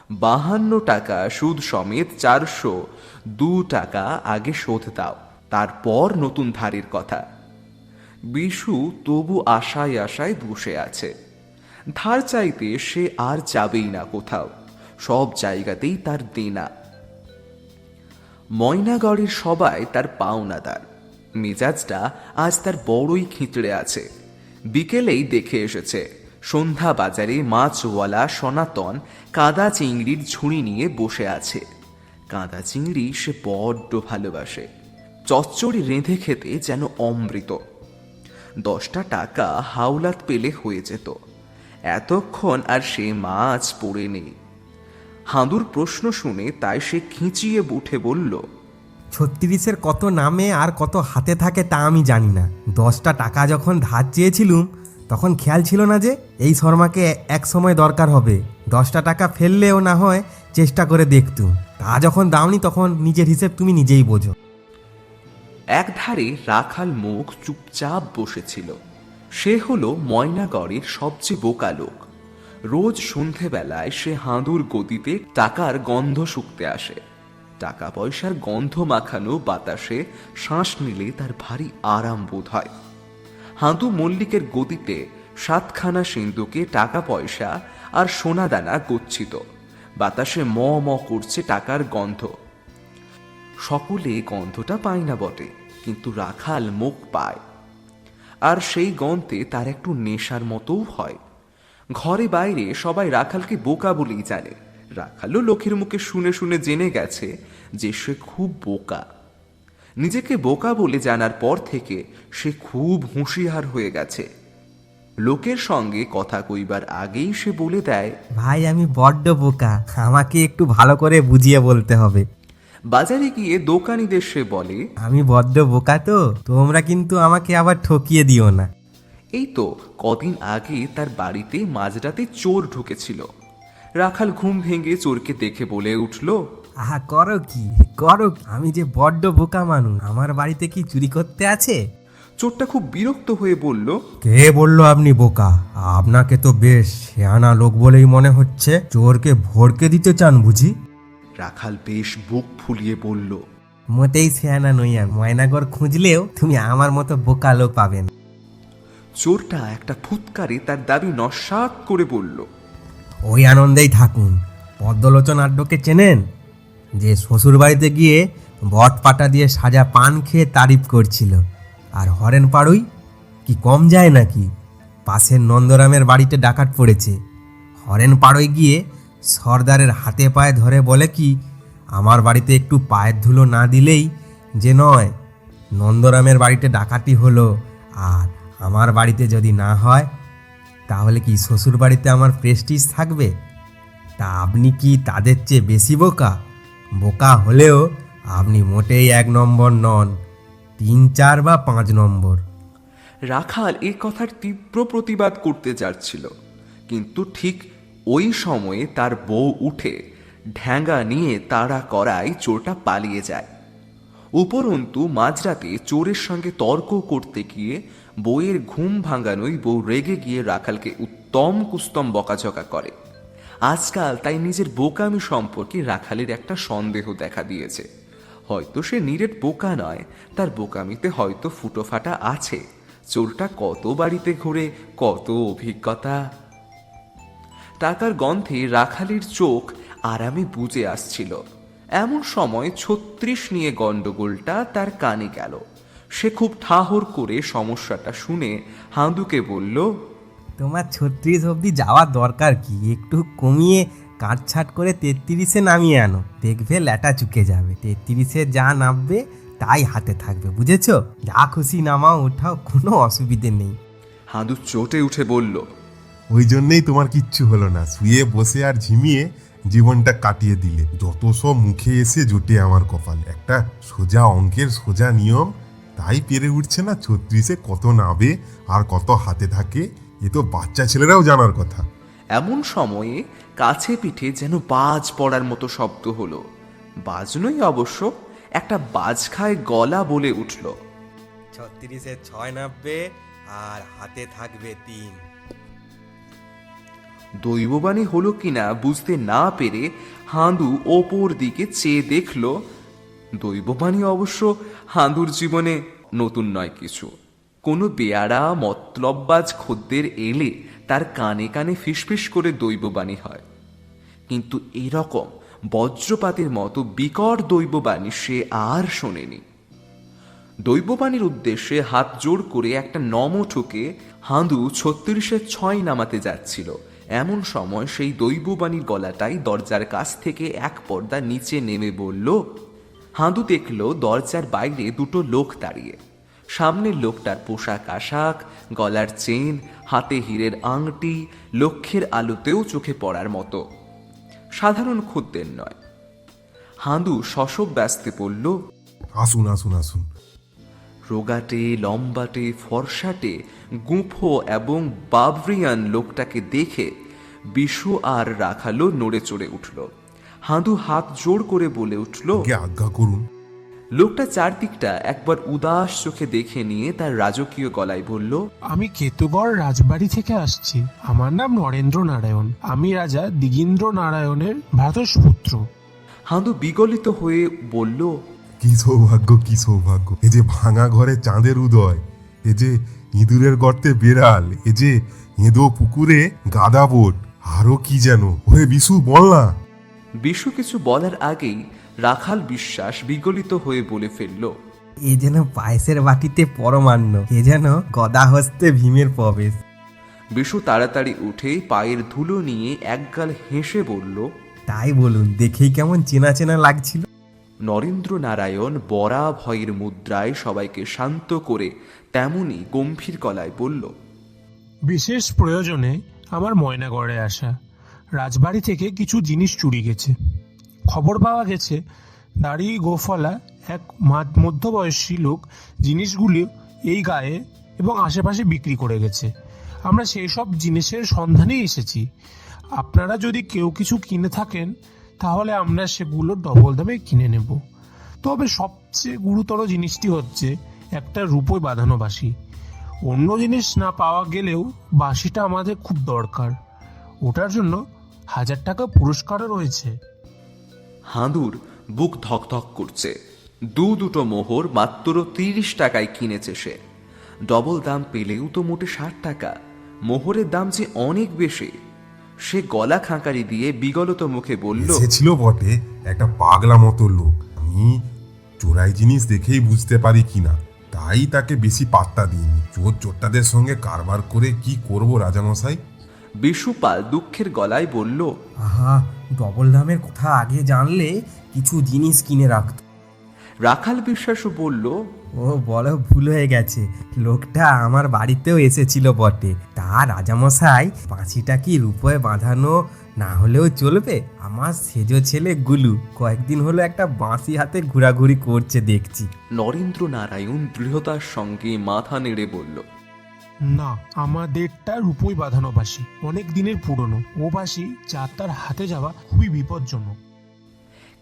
52 টাকা সুদ সমেত 402 টাকা আগে শোধ দাও, তারপর নতুন ধারের কথা। বিশু তবু আশায় আশায় বসে আছে। ধার চাইতে সে আর যাবেই না কোথাও, সব জায়গাতেই তার দেনা। ময়নাগড়ের সবাই তার পাওনাদার। মেজাজটা আজ তার বড়ই খিঁচড়ে আছে। বিকেলেই দেখে এসেছে সন্ধ্যা বাজারে মাছওয়ালা সনাতন কাদা চিংড়ির ঝুড়ি নিয়ে বসে আছে। কাদা চিংড়ি সে বড্ড ভালোবাসে, চচ্চড়ি রেঁধে খেতে যেন অমৃত। 10টা টাকা হাওলাত পেলে হয়ে যেত, এতক্ষণ আর সে মাছ পড়ে নেই। হাঁদুর প্রশ্ন শুনে তাই সে খিঁচিয়ে উঠে বলল, 36-এর কত নামে আর কত হাতে থাকে তা আমি জানি না। 10টা টাকা যখন ধার চেয়েছিলুম তখন খেয়াল ছিল না যে এই শর্মাকে এক সময় দরকার হবে। 10টা টাকা ফেললেও না হয় চেষ্টা করে দেখতুম। তা যখন দাওনি তখন নিজের হিসেব তুমি নিজেই বোঝো। একধারে রাখাল মুখ চুপচাপ বসেছিল। সে হলো ময়নাগড়ের সবচেয়ে বোকা লোক। রোজ সন্ধেবেলায় সে হাঁদুর গদিতে টাকার গন্ধ শুকতে আসে। টাকা পয়সার গন্ধ মাখানো বাতাসে শ্বাস নিলে তার ভারী আরাম বোধ হয়। হাঁদু মল্লিকের গদিতে 7খানা সিন্দুকে টাকা পয়সা আর সোনাদানা গচ্ছিত। বাতাসে ম ম করছে টাকার গন্ধ। সকলে গন্ধটা পায় না বটে, কিন্তু রাখাল মুখ পায়, আর সেই গন্ধে তার একটু নেশার মতোও হয়। ঘরে বাইরে সবাই রাখালকে বোকা বলেই জানে। রাখালও লোকের মুখে শুনে শুনে জেনে গেছে যে সে খুব বোকা। নিজেকে বোকা বলে জানার পর থেকে সে খুব হুঁশিয়ার হয়ে গেছে। লোকের সঙ্গে কথা কইবার আগেই সে বলে দেয়, ভাই আমি বড্ড বোকা, আমাকে একটু ভালো করে বুঝিয়ে বলতে হবে। বাজারে গিয়ে দোকানিদের সে বলে, আমি বড্ড বোকা তো, তোমরা কিন্তু আমাকে আবার ঠকিয়ে দিও না। এই তো কদিন আগে তার বাড়িতে মাঝরাতে চোর ঢুকেছিল। রাখাল ঘুম ভেঙে চোরকে দেখে বলে উঠল, আহা করো কি করো কি? আমি যে বড্ড বোকা মানুষ, আমার বাড়িতে কি চুরি করতে আছে? চোরটা খুব বিরক্ত হয়ে বলল, কে বলল আপনি বোকা? আপনাকে তো বেশ শেয়ানা লোক বলেই মনে হচ্ছে। চোরকে ভড়কে দিতে চান বুঝি? রাখাল বেশ বুক ফুলিয়ে বলল, মোটেই শেয়ানা নই আমি। ময়নাগড় খুঁজলেও তুমি আমার মতো বোকা লোক পাবেন। চোরটা একটা ফুৎকারে তার দাবি নস্যাৎ করে বলল, ওই আনন্দেই থাকুন। পদ্মলোচন আড্ডকে চেনেন? যে শ্বশুর বাড়িতে গিয়ে বট পাটা দিয়ে সাজা পান খেয়ে তারিফ করছিল। আর হরেন পাড়ুই কি কম যায় নাকি? পাশের নন্দরামের বাড়িতে ডাকাত পড়েছে। হরেন পাড়ুই গিয়ে সর্দারের হাতে পায়ে ধরে বলে কি, আমার বাড়িতে একটু পায়ের ধুলো না দিলেই যে নয়। নন্দরামের বাড়িতে ডাকাতি হলো, আর আমার বাড়িতে যদি না হয় তাহলে কি শ্বশুর বাড়িতে আমার প্রেস্টিজ থাকবে? তা আপনি কি তাদের চেয়ে বেশি বোকা? বোকা হলেও আপনি মোটেই 1 নম্বর নন, 3, 4 বা 5 নম্বর। রাখাল এ কথার তীব্র প্রতিবাদ করতে যাচ্ছিল, কিন্তু ঠিক ওই সময়ে তার বউ উঠে ঢ্যাঙ্গা নিয়ে তাড়া করায় চোরটা পালিয়ে যায়। উপরন্তু মাঝরাতে চোরের সঙ্গে তর্ক করতে গিয়ে বউয়ের ঘুম ভাঙানোই বউ রেগে গিয়ে রাখালকে উত্তম কুস্তম বকাঝকা করে। আজকাল তাই নিজের বোকামি সম্পর্কে রাখালের একটা সন্দেহ দেখা দিয়েছে। হয়তো সে নিরেট বোকা নয়, তার বোকামিতে হয়তো ফুটোফাটা আছে। চোরটা কত বাড়িতে ঘুরে, কত অভিজ্ঞতা। টাকার গন্ধে রাখালের চোখ আরামে বুজে আসছিল। এমন সময় 36 নিয়ে গন্ডগোলটা তার কানে গেল। সে খুব ঠাহর করে সমস্যাটা শুনে হাঁদুকে বলল, তোমার 36 অবধি যাওয়ার দরকার কি? একটু কমিয়ে কাটছাট করে 33-এ নামিয়ে আনো, দেখবে ল্যাটা চুকে যাবে। 33-এ যা নামবে তাই হাতে থাকবে, বুঝেছ? যা খুশি নামাও ওঠাও, কোনো অসুবিধে নেই। হাঁদু চটে উঠে বলল, ওই জন্যেই তোমার কিচ্ছু হলো না। শুয়ে বসে আর ঝিমিয়ে জীবনটা কাটিয়ে দিলে। যত সব মুখে এসে জোটে আমার কপাল। একটা সোজা অঙ্কের সোজা নিয়ম, তাই পেরে উঠছে না 36-এ কত নাবে আর কত হাতে থাকে। এ তো বাচ্চা ছেলেরাও জানার কথা। এমন সময়ে কাছে পিঠে যেন বাজ পড়ার মতো শব্দ হলো। বাজনই অবশ্য, একটা বাজ খায় গলা বলে উঠল, 36-এ 6 নাববে আর হাতে থাকবে 3। দৈববাণী হলো কিনা বুঝতে না পেরে হাঁদু ওপর দিকে চেয়ে দেখল। দৈববাণী অবশ্য হাঁদুর জীবনে নতুন নয় কিছু। কোনো বেয়ারা মতলববাজ খদ্দের এলে তার কানে কানে ফিসফিস করে দৈববাণী হয়, কিন্তু এরকম বজ্রপাতের মতো বিকট দৈববাণী সে আর শোনেনি। দৈববাণীর উদ্দেশ্যে হাত জোড় করে একটা নম ঠুকে হাঁদু 36-এ 6 নামাতে যাচ্ছিল। এমন সময় সেই দৈববাণীর গলাটাই দরজার কাছ থেকে এক পর্দা নিচে নেমে বলল। হাঁদু দেখল দরজার বাইরে দুটো লোক দাঁড়িয়ে। সামনের লোকটার পোশাক আশাক, গলার চেন, হাতে হীরের আংটি লক্ষ্যের আলোতেও চোখে পড়ার মতো। সাধারণ খদ্দের নয়। হাঁদু শশব ব্যস্তে বলল, আসুন আসুন আসুন। রোগাটে লম্বাটে ফর্সাটে গুঁফো এবং বাবরিয়ান লোকটাকে দেখে বিশু আর রাখালো নড়ে চড়ে উঠল। হাঁদু হাত জোড় করে বলে উঠল, আগে আজ্ঞা করুন। লোকটা চারদিকটা একবার উদাস চোখে দেখে নিয়ে তার রাজকীয় গলায় বলল, আমি কেতুগড় রাজবাড়ি থেকে আসছি। আমার নাম নরেন্দ্র নারায়ণ। আমি রাজা দিগীন্দ্র নারায়ণের ভ্রাতুষ্পুত্র। হাঁদু বিগলিত হয়ে বলল, কি সৌভাগ্য, কি সৌভাগ্য! এ যে ভাঙা ঘরে চাঁদের উদয়, এ যে ইঁদুরের গর্তে বেড়াল, এ যে এঁদো পুকুরে গাদা বোট, আরো কি যেন। ওরে বিশু, বল না। বিশু কিছু বলার আগেই রাখাল বিশ্বাস বিগলিত হয়ে বলে ফেলল, এ যেন পায়েসের বাটিতে পরমান্ন, এ যেন গদা হস্তে ভীমের প্রবেশ। বিশু তাড়াতাড়ি উঠে পায়ের ধুলো নিয়ে একগাল হেসে বলল, তাই বলুন, দেখেই কেমন চেনা চেনা লাগছিল। নরেন্দ্র নারায়ণ বরা ভয়ের মুদ্রায় সবাইকে শান্ত করে তেমনি গম্ভীর গলায় বলল, বিশেষ প্রয়োজনে আমার ময়নাগড়ে আসা। রাজবাড়ি থেকে কিছু জিনিস চুরি গেছে। খবর পাওয়া গেছে দাড়ি গোফলা এক মধ্যবয়সী লোক জিনিসগুলি এই গায়ে এবং আশেপাশে বিক্রি করে গেছে। আমরা সেই সব জিনিসের সন্ধানেই এসেছি। আপনারা যদি কেউ কিছু কিনে থাকেন তাহলে আমরা সেগুলো ডবল দামে কিনে নেব। তবে সবচেয়ে গুরুতর জিনিসটি হচ্ছে একটা রূপোয় বাঁধানো বাঁশি। অন্য জিনিস না পাওয়া গেলেও বাঁশিটা আমাদের খুব দরকার। ওটার জন্য 1000 টাকা পুরস্কারও রয়েছে। হাঁদুর বুক ধকধক করছে। দুটো মোহর মাত্র 30 টাকায় কিনেছে সে। ডবল দাম পেলেও তো মোটে 60 টাকা। মোহরের দাম যে অনেক বেশি। সে গলা খাঁকারি দিয়ে বিগলত মুখে বলল, এসেছিল বটে একটা পাগলা মতো লোক। আমি চোরাই জিনিস দেখেই বুঝতে পারি কিনা, তাই তাকে বেশি পাত্তা দিইনি। চোরটাদের সঙ্গে কারবার করে কি করব রাজামশাই? বিশুপাল দুঃখের গলায় বলল, আহা, ডবল দামের কথা আগে জানলে কিছু জিনিস কিনে রাখত। রাখাল বিশ্বাসও বলল, ও বড় ভুল হয়ে গেছে, লোকটা আমার বাড়িতেও এসেছিল বটে। তা রাজামশাই, বাঁশিটা কি রূপোয় বাঁধানো না হলেও চলবে? আমার সেজো ছেলে গুলু কয়েকদিন হলো একটা বাঁশি হাতে ঘোরাঘুরি করছে দেখছি। নরেন্দ্র নারায়ণ দৃঢ়তার সঙ্গে মাথা নেড়ে বলল, না, আমাদেরটা রূপোয় বাঁধানো বাঁশি, অনেক দিনের পুরনো। ও বাঁশি যার তার হাতে যাওয়া খুবই বিপজ্জনক।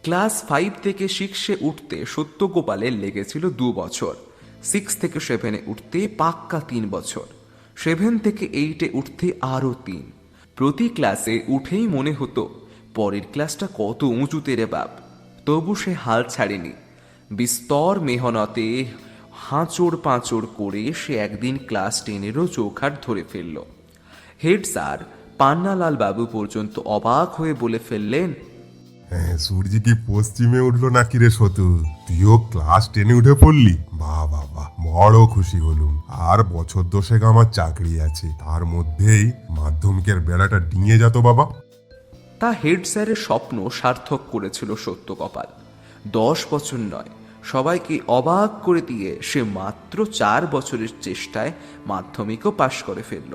ক্লাস 5 থেকে 6-এ উঠতে সত্যগোপালের লেগেছিল 2 বছর। 6 থেকে 7-এ উঠতে পাক্কা 3 বছর। 7 থেকে 8-এ উঠতে আরও 3। প্রতি ক্লাসে উঠেই মনে হতো পরের ক্লাসটা কত উঁচুতে রে বাপ। তবু সে হাল ছাড়েনি। বিস্তর মেহনতে হাঁচড় পাঁচড় করে সে একদিন ক্লাস 10-এরও চৌখাট ধরে ফেলল। হেড স্যার পান্নালাল বাবু পর্যন্ত অবাক হয়ে বলে ফেললেন, হ্যাঁ, সূর্য কি পশ্চিমে উঠলো নাকি রে শতু? তুইও ক্লাস 10-এ উঠে পড়লি? বাহ বাহ বাহ, বড় খুশি হলুম। আর বছর 10 আমার চাকরি আছে, তার মধ্যেই মাধ্যমিকের বেড়াটা ডিঙে যেত বাবা। তা হেড স্যারের স্বপ্ন সার্থক করেছিল সত্যকপাল। 10 বছর নয়, সবাইকে অবাক করে দিয়ে সে মাত্র 4 বছরের চেষ্টায় মাধ্যমিকও পাশ করে ফেলল।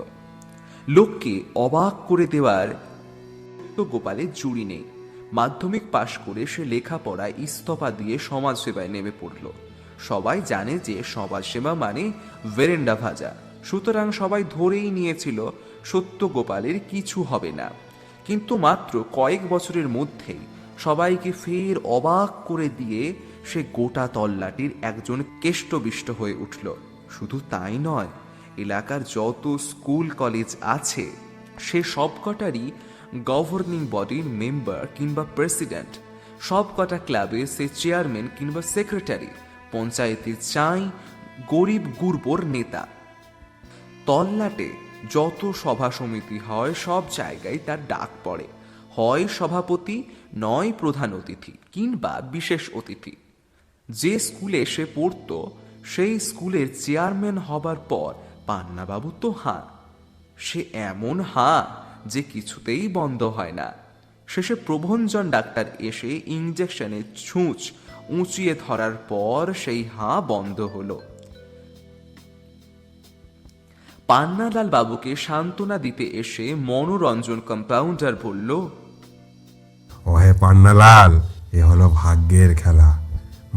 লোককে অবাক করে দেওয়ার সত্যগোপালের জুড়ি নেই। মাধ্যমিক পাশ করে সে লেখাপড়ায় ইস্তফা দিয়ে সমাজসেবায় নেমে পড়ল। সবাই জানে যে সমাজসেবা মানে ভেরেন্ডা ভাজা, সুতরাং সবাই ধরেই নিয়েছিল সত্যগোপালের কিছু হবে না। কিন্তু মাত্র কয়েক বছরের মধ্যেই সবাইকে ফের অবাক করে দিয়ে সে গোটা তল্লাটির একজন কেষ্টবিষ্ট হয়ে উঠল। শুধু তাই নয়, এলাকার যত স্কুল কলেজ আছে সে সবকটারই গভর্নিং বডির মেম্বার কিংবা প্রেসিডেন্ট, সবকটা ক্লাবে সে চেয়ারম্যান কিংবা সেক্রেটারি, পঞ্চায়েতের চাই গরিব গুরবোর নেতা। তল্লাটে যত সভা সমিতি হয় সব জায়গায় তার ডাক পড়ে, হয় সভাপতি, নয় প্রধান অতিথি কিংবা বিশেষ অতিথি। যে স্কুলে সে পড়তো সেই স্কুলের চেয়ারম্যান হবার পর পান্নাবাবু তো হাঁ, সে এমন হাঁ যে কিছুতেই বন্ধ হয় না। শেষে প্রভঞ্জন ডাক্তার এসে ইঞ্জেকশনের ছুঁচ উঁচিয়ে ধরার পর সেই হাঁ বন্ধ হলো। পান্নালাল বাবুকে সান্ত্বনা দিতে এসে মনোরঞ্জন কম্পাউন্ডার বলল, ওহে পান্নালাল, এ হলো ভাগ্যের খেলা।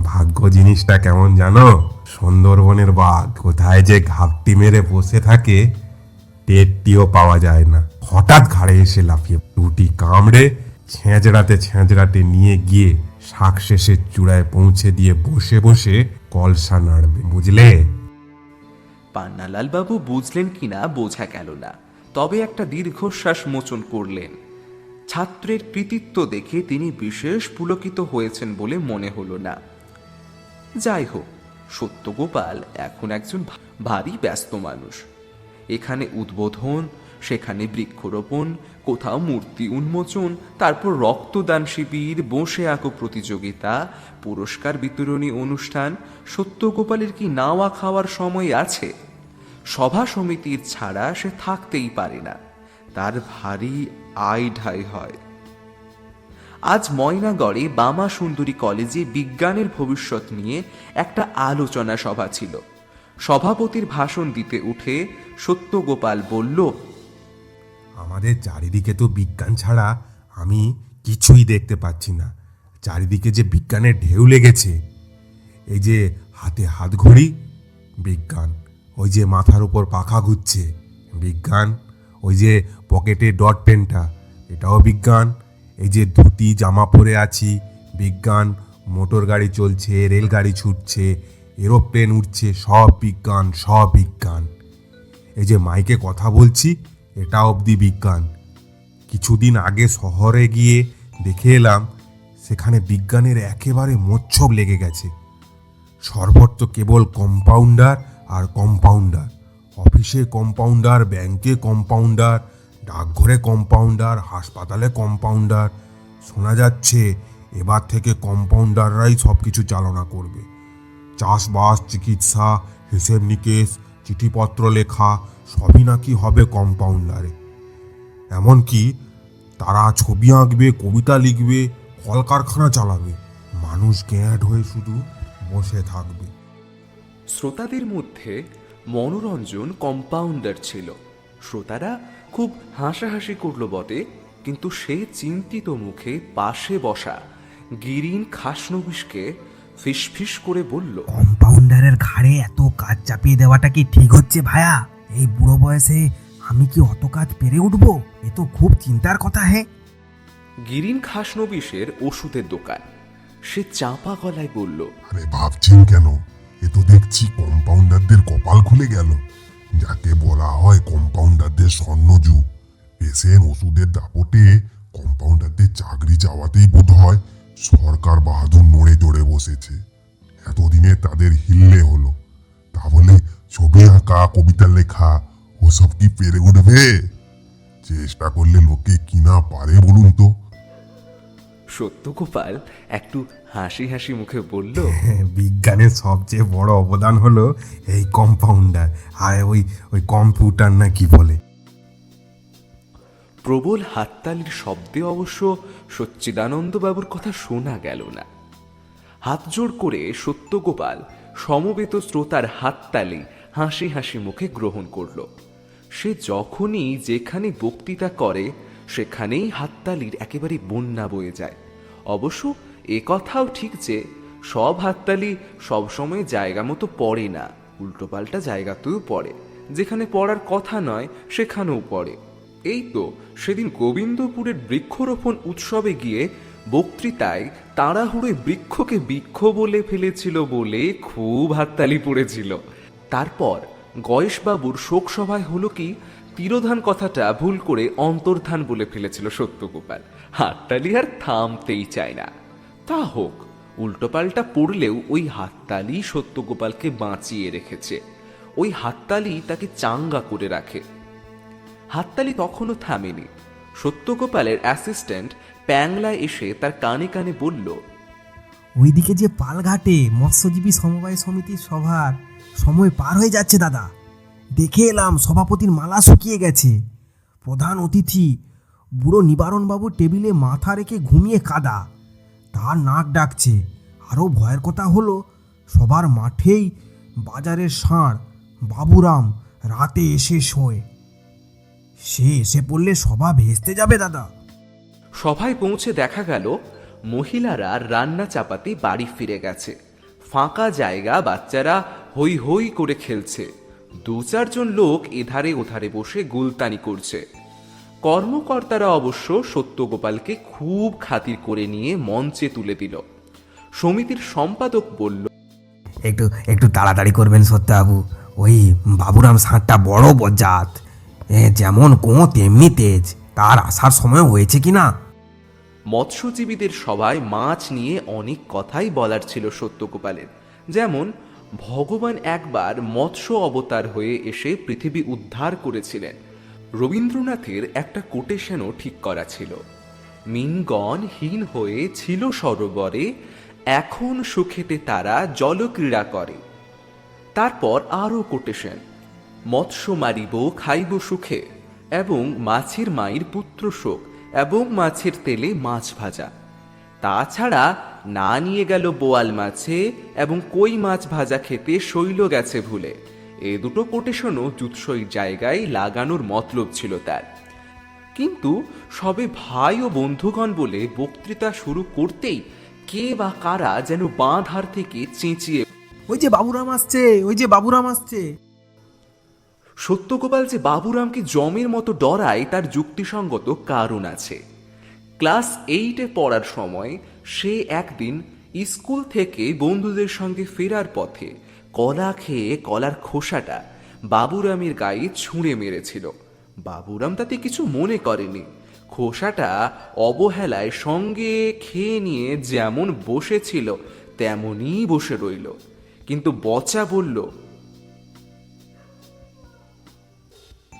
ভাগ্য জিনিসটা কেমন জানো? সুন্দরবনের বাঘ কোথায় যে ঘাপটি মেরে বসে থাকে টেরটিও পাওয়া যায় না। হঠাৎ ঘাড়ে এসে লাফিয়ে দুটি কামড়ে ছেঁচড়াতে নিয়ে গিয়ে শাক শেষের চূড়ায় পৌঁছে দিয়ে বসে বসে কলসা নাড়বে, বুঝলে? পান্নালাল বাবু বুঝলেন কিনা বোঝা গেল না, তবে একটা দীর্ঘশ্বাস মোচন করলেন। ছাত্রের কৃতিত্ব দেখে তিনি বিশেষ পুলকিত হয়েছেন বলে মনে হলো না। যাই হোক, সত্যগোপাল এখন একজন ভারী ব্যস্ত মানুষ। এখানে উদ্বোধন, সেখানে বৃক্ষরোপণ, কোথাও মূর্তি উন্মোচন, তারপর রক্তদান শিবির, বসে আঁকো প্রতিযোগিতা, পুরস্কার বিতরণী অনুষ্ঠান। সত্যগোপালের কি নাওয়া খাওয়ার সময় আছে? সভা সমিতির ছাড়া সে থাকতেই পারে না, তার ভারী আয় ঢাই হয়। আজ ময়নাগড়ে বামা সুন্দরী কলেজে বিজ্ঞানের ভবিষ্যৎ নিয়ে একটা আলোচনা সভা ছিল। সভাপতির ভাষণ দিতে উঠে সত্যগোপাল বলল, আমাদের চারিদিকে তো বিজ্ঞান ছাড়া আমি কিছুই দেখতে পাচ্ছি না। চারিদিকে যে বিজ্ঞানের ঢেউ লেগেছে। এই যে হাতে হাত ঘড়ি, বিজ্ঞান। ওই যে মাথার উপর পাখা ঘুরছে, বিজ্ঞান। ওই যে পকেটে ডট পেনটা, এটাও বিজ্ঞান। এই যে ধুতি জামা পরে আছি, বিজ্ঞান। মোটর গাড়ি চলছে, রেলগাড়ি ছুটছে, এরোপ্লেন উঠছে, সব বিজ্ঞান, সব বিজ্ঞান। এই যে মাইকে কথা বলছি, এটা অবধি বিজ্ঞান। কিছুদিন আগে শহরে গিয়ে দেখে এলাম, সেখানে বিজ্ঞানের একেবারে মোচ্ছব লেগে গেছে। সর্বত্র কেবল কম্পাউন্ডার আর কম্পাউন্ডার। অফিসে কম্পাউন্ডার, ব্যাংকে কম্পাউন্ডার, ডাকঘরে কম্পাউন্ডার, হাসপাতালে কম্পাউন্ডার। শোনা যাচ্ছে এবার থেকে কম্পাউন্ডাররাই সব কিছু চালনা করবে। চাষবাস, চিকিৎসা, হিসেব নিকেশ, চিঠিপত্র লেখা সবই নাকি হবে কম্পাউন্ডারে। এমনকি তারা ছবি আঁকবে, কবিতা লিখবে, কলকারখানা চালাবে। মানুষ গ্যাঁট হয়ে শুধু বসে থাকবে। শ্রোতাদের মধ্যে মনোরঞ্জন কম্পাউন্ডার ছিল। শ্রোতারা খুব হাসাহাসি করল বটে, কিন্তু সে চিন্তিত মুখে পাশে বসা গিরিন খাসনবিশকে ফিসফিস করে বলল, কম্পাউন্ডারের ঘাড়ে এত কাজ চাপিয়ে দেওয়াটা কি ঠিক হচ্ছে ভায়া? এই বুড়ো বয়সে আমি কি অত কাজ পেরে উঠবো? এ তো খুব চিন্তার কথা। হে, গিরিন খাসনবিশের ওষুধের দোকান। সে চাপা গলায় বলল, আরে ভাবছেন কেন? এ তো দেখছি কম্পাউন্ডারদের কপাল খুলে গেল। যাকে বলা হয় কম্পাউন্ডারদের স্বর্ণযুগ। পেশেন্ট ওষুধের দাপটে কম্পাউন্ডারদের চাকরি যাওয়াতেই বোধ হয় সরকার বাহাদুর নড়ে চড়ে বসেছে। এতদিনে তাদের হিললে হলো, তাহলে ছবি আঁকা, কবিতা লেখা ওসব কি পেরে উঠবে? চেষ্টা করলে লোকে কিনা পারে বলুন তো? সত্যগোপাল একটু হাসি হাসি মুখে বলল, বিজ্ঞানের সবচেয়ে বড় অবদান হলো এই কম্পাউন্ডার আর ওই কম্পিউটার না কি বলে। প্রবল হাততালির শব্দে অবশ্য সচ্চিদানন্দ বাবুর কথা শোনা গেল না। হাত জোড় করে সত্যগোপাল সমবেত শ্রোতার হাততালি হাসি হাসি মুখে গ্রহণ করল। সে যখনই যেখানে বক্তৃতা করে সেখানেই হাততালির একেবারে বন্যা বয়ে যায়। অবশ্য এ কথাও ঠিক যে সব হাততালি সবসময় জায়গা মতো পড়ে না, উল্টোপাল্টা জায়গাতেও পড়ে, যেখানে পড়ার কথা নয় সেখানেও পড়ে। এই তো সেদিন গোবিন্দপুরের বৃক্ষরোপণ উৎসবে গিয়ে বক্তৃতায় তাড়াহুড়োয় বৃক্ষকে বৃক্ষ বলে ফেলেছিল বলে খুব হাততালি পড়েছিল। তারপর গয়েশবাবুর শোকসভায় হলো কি তিরোধান কথাটা ভুল করে অন্তর্ধান বলে ফেলেছিল সত্যগোপাল। হাততালি আর থামতেই চায় না। তা হোক, উল্টোপাল্টা পড়লেও ওই হাততালি সত্যগোপালকে বাঁচিয়ে রেখেছে। ওই হাততালি তাকে চাঙ্গা করে রাখে। হাততালি তখনও থামেনি। সত্যগোপালের অ্যাসিস্ট্যান্ট প্যাংলা এসে তার কানে কানে বলল, ওইদিকে যে পালঘাটে মৎস্যজীবী সমবায় সমিতির সভার সময় পার হয়ে যাচ্ছে দাদা। দেখে এলাম সভাপতির মালা শুকিয়ে গেছে। প্রধান অতিথি বুড়ো নিবারণবাবু টেবিলে মাথা রেখে ঘুমিয়ে কাদা, তার নাক ডাকছে। আরও ভয়ের কথা হলো সবার মাঠেই বাজারের ষাঁড় বাবুরাম রাতে এসে শোয়। সে এসে পড়লে সভা ভেস্তে যাবে দাদা। সভায় পৌঁছে দেখা গেল মহিলারা রান্না চাপাতে বাড়ি ফিরে গেছে। ফাঁকা জায়গা, বাচ্চারা হই হই করে খেলছে। 2-4 লোক এধারে ওধারে বসে গুলতানি করছে। কর্মকর্তারা অবশ্য সত্যগোপালকে খুব খাতির করে নিয়ে মঞ্চে তুলে দিল। সমিতির সম্পাদক বলল, একটু একটু তাড়াতাড়ি করবেন সত্যবাবু, ওই বাবুরাম ষাঁড়টা বড় বজ্জাত, যেমন কোঁ তেমনি তেজ। তার আসার সময় হয়েছে কি না? মৎস্যজীবীদের সবাই মাছ নিয়ে অনেক কথাই বলার ছিল সত্যগোপালের। যেমন ভগবান একবার মৎস্য অবতার হয়ে এসে পৃথিবী উদ্ধার করেছিলেন। রবীন্দ্রনাথের একটা কোটেশনও ঠিক করা ছিল, মিনগণ হীন হয়ে ছিল সরোবরে, এখন সুখেতে তারা জলক্রীড়া করে। তারপর আরও কোটেশন, মৎস্য মারিব খাইব সুখে, এবং মাছের মায়ের পুত্র শোক, এবং মাছের তেলে মাছ ভাজা। তাছাড়া না নিয়ে গেল বোয়াল মাছে, এবং কই মাছ ভাজা খেতে শৈল গেছে ভুলে। এ দুটো কোটেশনও জুৎসই জায়গায় লাগানোর মতলব ছিল তার। কিন্তু সবে ভাই ও বন্ধুগণ বলে বক্তৃতা শুরু করতেই কে বা কারা যেন বাঁ ধার থেকে চেঁচিয়ে, ওই যে বাবুরাম আসছে, ওই যে বাবুরাম আসছে। সত্যগোপাল যে বাবুরামকে জমের মতো ডরায় তার যুক্তিসঙ্গত কারণ আছে। ক্লাস 8-এ পড়ার সময় সে একদিন স্কুল থেকে বন্ধুদের সঙ্গে ফেরার পথে কলা খেয়ে কলার খোসাটা বাবুরামের গায়ে ছুঁড়ে মেরেছিল। বাবুরাম তাতে কিছু মনে করেনি। খোসাটা অবহেলায় সঙ্গে খেয়ে নিয়ে যেমন বসেছিল তেমনই বসে রইল। কিন্তু বচা বলল,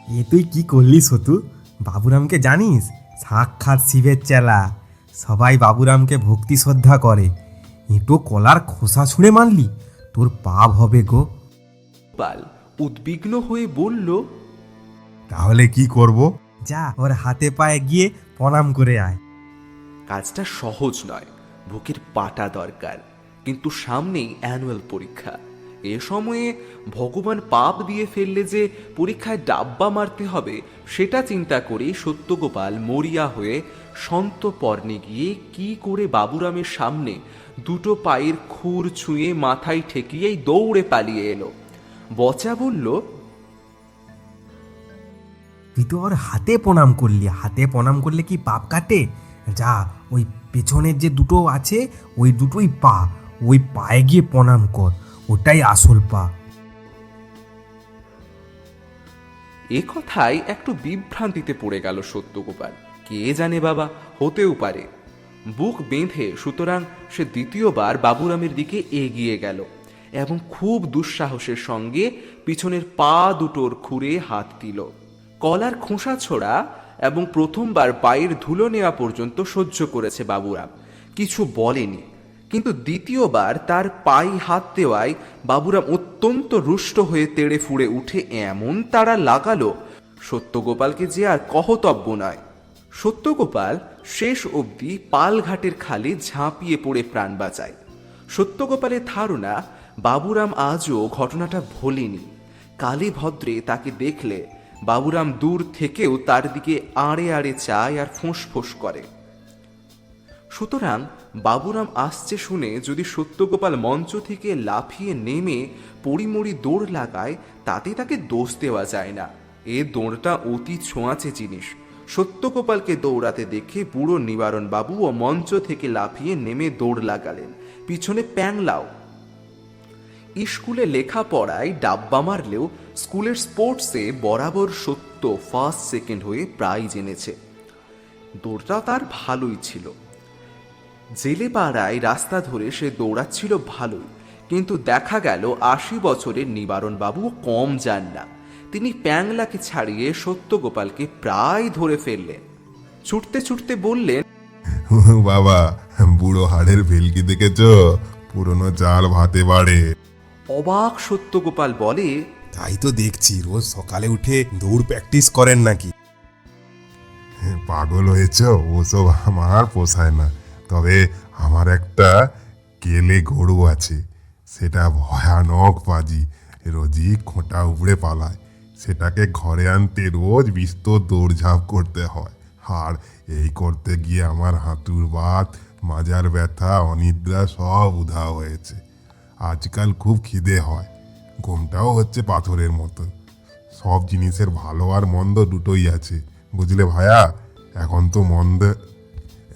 এ তুই কি করলি সতু? বাবুরামকে জানিস? সাক্ষাৎ শিবের চেলা। সবাই বাবুরামকে ভক্তি শ্রদ্ধা করে, এঁটো কলার খোসা ছুঁড়ে মারলি, তোর পাপ হবে গো। পাল উদ্বিগ্ন হয়ে বলল, তাহলে কি করব? যা ওর হাতে পায়ে গিয়ে প্রণাম করে আয়। কাজটা সহজ নয়, বুকের পাটা দরকার। কিন্তু সামনেই অ্যানুয়াল পরীক্ষা। এ সময়ে ভগবান পাপ দিয়ে ফেললে যে পরীক্ষায় ডাব্বা মারতে হবে সেটা চিন্তা করে সত্যগোপাল মরিয়া হয়ে সন্তপর্ণে গিয়ে কি করে বাবুরামের সামনে দুটো পায়ের খুর ছুঁয়ে মাথায় ঠেকিয়েই দৌড়ে পালিয়ে এলো। বচা বলল, তুই তো ওর হাতে প্রণাম করলি, হাতে প্রণাম করলে কি পাপ কাটে? যা ওই পেছনের যে দুটো আছে ওই দুটোই পা, ওই পায়ে গিয়ে প্রণাম কর, ওটাই আসল পা। এ কথায় একটু বিভ্রান্তিতে পড়ে গেল সত্যগোপাল। কে জানে বাবা, হতেও পারে। বুক বেঁধে সুতরাং সে দ্বিতীয়বার বাবুরামের দিকে এগিয়ে গেল এবং খুব দুঃসাহসের সঙ্গে পিছনের পা দুটোর খুঁড়ে হাত দিল। কলার খোসা ছোড়া এবং প্রথমবার পায়ের ধুলো নেওয়া পর্যন্ত সহ্য করেছে বাবুরাম, কিছু বলেনি। কিন্তু দ্বিতীয়বার তার পায়ে হাত দেওয়ায় বাবুরাম অত্যন্ত রুষ্ট হয়ে তেড়ে ফুড়ে উঠে এমন তাড়া লাগালো সত্যগোপালকে যে আর কহতব্য নয়। সত্যগোপাল শেষ অবধি পালঘাটের খালে ঝাঁপিয়ে পড়ে প্রাণ বাঁচায়। সত্যগোপালের ধারণা বাবুরাম আজও ঘটনাটা ভোলেনি। কালে ভদ্রে তাকে দেখলে বাবুরাম দূর থেকেও তার দিকে আড়ে আড়ে চায় আর ফোঁস করে। সুতরাং বাবুরাম আসছে শুনে যদি সত্যগোপাল মঞ্চ থেকে লাফিয়ে নেমে পড়িমড়ি দৌড় লাগায় তাতে তাকে দোষ দেওয়া যায় না। এ দৌড়টা অতি ছোঁয়াচে জিনিস। সত্যগোপালকে দৌড়াতে দেখে বুড়ো নিবারণ বাবুও মঞ্চ থেকে লাফিয়ে নেমে দৌড় লাগালেন, পিছনে প্যাংলাও। স্কুলে লেখাপড়ায় ডাব্বা মারলেও স্কুলের স্পোর্টসে বরাবর সত্য ফার্স্ট সেকেন্ড হয়ে প্রাইজ এনেছে। দৌড়টা তার ভালোই ছিল। জেলে পাড়ায় রাস্তা ধরে সে দৌড়াচ্ছিল ভালোই, কিন্তু দেখা গেল ৮০ বছরের নিবারণ বাবু কম যান না। তিনি প্যাংলাকে ছাড়িয়ে সত্যগোপালকে প্রায় ধরে ফেললেন। ছুটতে ছুটতে বললেন, বাবা, বুড়ো হাড়ের ভেলকি দেখেছ? পুরনো চাল ভাতে বাড়ে। অবাক সত্যগোপাল বলে, তাই তো দেখছি, রোজ সকালে উঠে দৌড় প্র্যাকটিস করেন নাকি? পাগল হয়েছ? ওসব আমার পোষায় না। তবে আমার একটা কেলে গরু আছে, সেটা ভয়ানক পাজি, রোজই খোঁটা উপড়ে পালায়। সেটাকে ঘরে আনতে রোজ বিস্তর দৌড়ঝাঁপ করতে হয়, আর এই করতে গিয়ে আমার হাঁটুর বাত, মাজার ব্যথা, অনিদ্রা সব উধাও হয়েছে। আজকাল খুব খিদে হয়, ঘুমটাও হচ্ছে পাথরের মতো। সব জিনিসের ভালো আর মন্দ দুটোই আছে, বুঝলে ভায়া?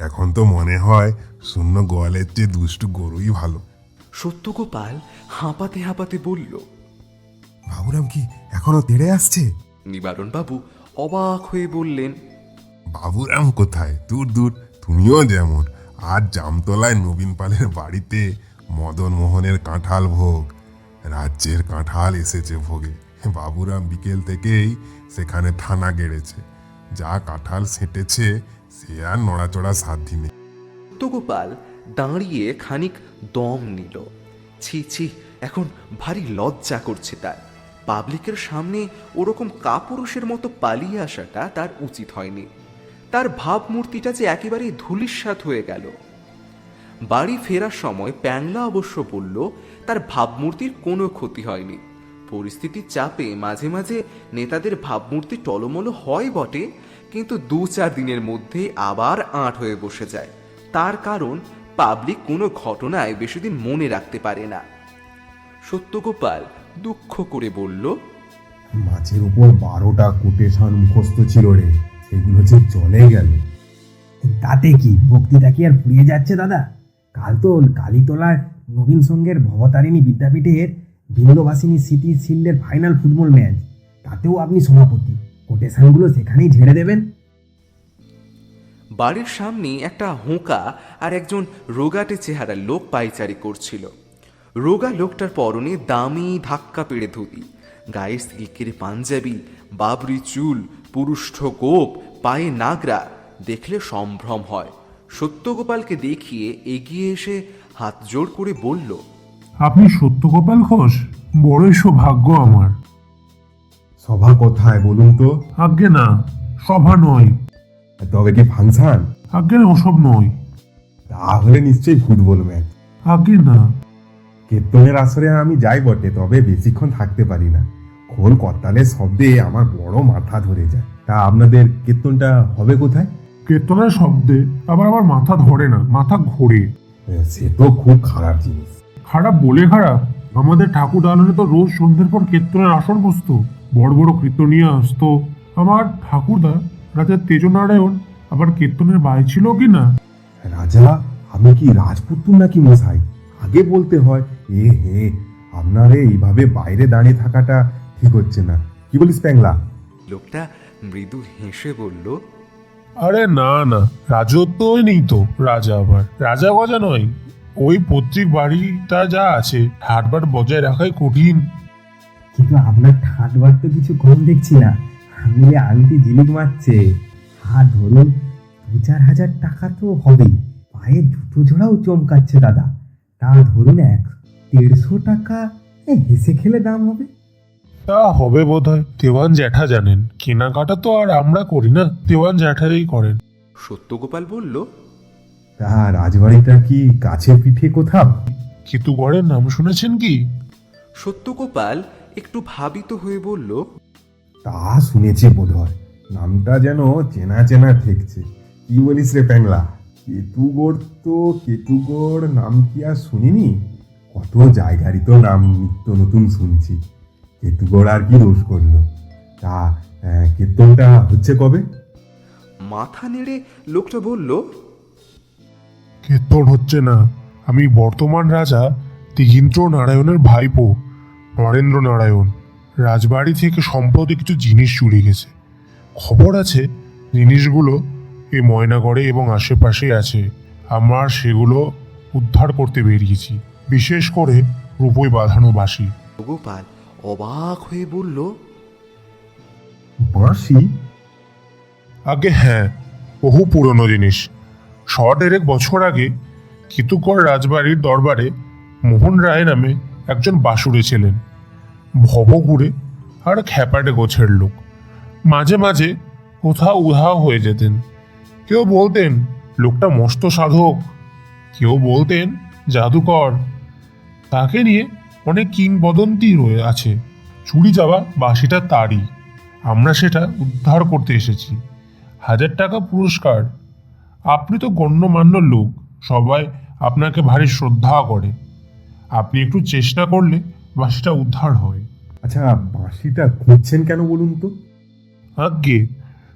এখন তো মনে হয় শূন্য গোয়ালের চেয়ে দুষ্টু গরুই ভালো। সত্যগোপাল হাঁপাতে হাঁপাতে বলল। বাবুরাম কি এখনো তেড়ে আসছে? নিবারণ বাবু অবাক হয়ে বললেন, বাবুরাম কোথায়? দূর দূর, তুমিও যেমন। আজ জামতলায় নবীন পালের বাড়িতে মদন মোহনের কাঁঠাল ভোগ, রাজ্যের কাঁঠাল এসেছে ভোগে। বাবুরাম বিকেল থেকেই সেখানে থানা গেড়েছে। যা কাঁঠাল সেঁটেছে সে আর নড়াচড়া সাধ্যি নেই। সত্যগোপাল দাঁড়িয়ে খানিক দম নিল। ছি ছি, এখন ভারী লজ্জা করছে তার। পাবলিকের সামনে ওরকম কাপুরুষের মতো পালিয়ে আসাটা তার উচিত হয়নি। তার ভাবমূর্তিটা যে একেবারে ধূলিসাৎ হয়ে গেল। বাড়ি ফেরার সময় প্যাংলা অবশ্য বলল তার ভাবমূর্তির কোনো ক্ষতি হয়নি। পরিস্থিতির চাপে মাঝে মাঝে নেতাদের ভাবমূর্তি টলমলো হয় বটে, কিন্তু ২-৪ দিনের মধ্যে আবার আঁট হয়ে বসে যায়। তার কারণ পাবলিক কোনো ঘটনায় বেশিদিন মনে রাখতে পারে না। সত্যগোপাল দুঃখ করে বলল, মাছের উপর 12টা কোটেশন মুখস্থ ছিল রে, সেগুলো যে চলে গেল। তাতে কি, বক্তৃতা কি আর ফুরিয়ে যাচ্ছে দাদা? কাল তো কালীতলার নবীন সঙ্গের ভবতারিণী বিদ্যাপীঠের বিন্দবাসিনী স্মৃতি শিল্ডের ফাইনাল ফুটবল ম্যাচ, তাতেও আপনি সভাপতি। কোটেশনগুলো সেখানেই ঝেড়ে দেবেন। বাড়ির সামনে একটা হোঁকা আর একজন রোগাটে চেহারার লোক পাইচারি করছিল। রোগা লোকটার পরনে দামি ধাক্কা পেড়ে ধুতি, গায়ে সিল্কের পাঞ্জাবি, বাবরি চুল, পুরুষ্ঠ গোপ, পায়ে নাগরা, দেখলে সম্ভ্রম হয়। সত্যগোপালকে দেখিয়ে এগিয়ে এসে হাত জোড় করে বলল, আপনি সত্যগোপাল ঘোষ? বড়ই সৌভাগ্য আমার। সভা কোথায় বলুন তো? আজ্ঞে না, সভা নয়। তবে কি ফাংশন? আজ্ঞে না, ওসব নয়। তাহলে নিশ্চয়ই ফুটবল ম্যাচ। আজ্ঞে না। কীর্তনের আসরে আমি যাই বটে, তবে বেশিক্ষণ থাকতে পারি না। খোল করতালের শব্দে আমার বড় মাথা ধরে যায়। তা আপনাদের কীর্তনটা হবে কোথায়? কীর্তনের শব্দে আবার আমার মাথা ধরে না, মাথা ঘোরে। সে তো খুব খারাপ জিনিস। খারাপ বলে খারাপ? আমাদের ঠাকুর দালানে তো রোজ সন্ধ্যের পর কীর্তনের আসর বসতো, বড় বড় কীর্তনিয়া আসতো। আমার ঠাকুরদা রাজা তেজনারায়ণ আবার কীর্তনের বাই ছিল কি না? রাজা, আমি কি রাজপুত্র নাকি মশাই? আগে বলতে হয়। হে, আপনার এইভাবে বাইরে দাঁড়িয়ে থাকাটা ঠিক হচ্ছে না। কি বলিস প্যাংলা? লোকটা মৃদু হেসে বলল, আরে না না, রাজত্বই নেই তো। রাজা আবার রাজা গজা নয়, ওই পৈতৃক বাড়িটা যা আছে ঠাটবাট বজায় রাখাই কঠিন। কিন্তু আপনার ঠাটবার তো কিছু কম দেখছি না। আঙুলে আংটি ঝিলিক মারছে। হাত ধরুন, ২-৪ হাজার টাকা তো হবেই। পায়ে জুতো জোড়াও চমকাচ্ছে দাদা। তা ধরুন ১৫০ টাকা হেসে খেলে দাম হবে। তা হবে বোধ হয়। দেওয়ান জ্যাঠা জানেন, কেনাকাটা তো আর আমরা করি না, দেওয়ান জ্যাঠাই করেন। সত্যগোপাল বলল, তা রাজবাড়িটা কি কাছে পিঠে কোথাও? কেতুগড়ের নাম শুনেছেন কি? সত্যগোপাল একটু ভাবিত হয়ে বলল, তা শুনেছি বোধহয়, নামটা যেন চেনা চেনা ঠেকছে। কি বলিস রে প্যাংলা? কেতুগড় তো কেতুগড় নাম কি আর শুনিনি? কত জায়গারই তো নাম নিত্য নতুন শুনছি। কেতুগড় আর কি দোষ করলো? তা কীর্তনটা হচ্ছে কবে? মাথা নেড়ে লোকটা বলল, কীর্তন হচ্ছে না। আমি বর্তমান রাজা তীঘিন্দ্র নারায়ণের ভাইপো নরেন্দ্র নারায়ণ। রাজবাড়ি থেকে সম্প্রতি কিছু জিনিস চুরি গেছে। খবর আছে জিনিসগুলো এই ময়নাগড়ে এবং আশেপাশে আছে। আমার সেগুলো উদ্ধার করতে বেরিয়েছি, বিশেষ করে রূপোয় বাঁধানো বাঁশি। গোপাল অবাক হয়ে বলল, বাঁশি? আগে হ্যাঁ, বহু পুরনো জিনিস। 100 বছর আগে কেতুগড় রাজবাড়ির দরবারে মোহন রায় নামে একজন বাসুড়ে ছিলেন। ভবঘুরে আর খ্যাপাটে গোছের লোক। মাঝে মাঝে কোথাও উধাও হয়ে যেতেন। কেউ বলতেন লোকটা মস্ত সাধক, কেউ বলতেন জাদুকর। তাকে নিয়ে অনেক কিংবদন্তি রয়ে আছে। চুরি যাওয়া বাঁশিটা তারই। আমরা সেটা উদ্ধার করতে এসেছি। 1000 টাকা পুরস্কার। আপনি তো গণ্যমান্য লোক, সবাই আপনাকে ভারী শ্রদ্ধা করে। আপনি একটু চেষ্টা করলে বাঁশিটা উদ্ধার হয়। আচ্ছা, বাঁশিটা খুঁজছেন কেন বলুন তো? আজ্ঞে,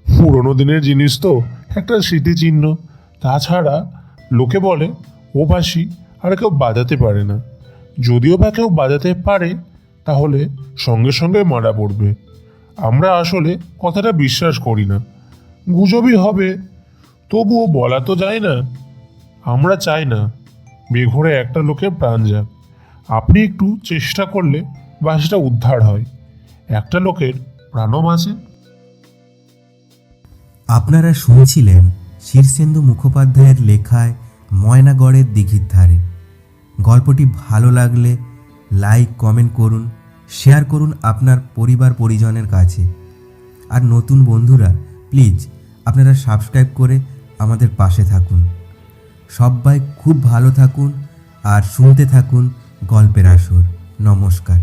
পুরোনো দিনের জিনিস তো, একটা স্মৃতিচিহ্ন। তাছাড়া লোকে বলে ও বাঁশি আর কেউ বাজাতে পারে না। যদিও বা কেউ বাজাতে পারে, তাহলে সঙ্গে সঙ্গে মারা পড়বে। আমরা আসলে কথাটা বিশ্বাস করি না। গুজবই হবে, তবুও বলা তো যায় না। আমরা চাই না বেঘরে একটা লোকের প্রাণ যাক। আপনি একটু চেষ্টা করলে বাঁশিটা উদ্ধার হয়, একটা লোকের প্রাণও বাঁচে। আপনারা শুনছিলেন শীর্ষেন্দু মুখোপাধ্যায়ের লেখায় ময়নাগড়ের দিঘির ধারে। গল্পটি ভালো লাগলে লাইক, কমেন্ট করুন, শেয়ার করুন আপনার পরিবার পরিজনের কাছে। আর নতুন বন্ধুরা প্লিজ আপনারা সাবস্ক্রাইব করে আমাদের পাশে থাকুন। সবাই খুব ভালো থাকুন আর শুনতে থাকুন গল্পের আসর। নমস্কার।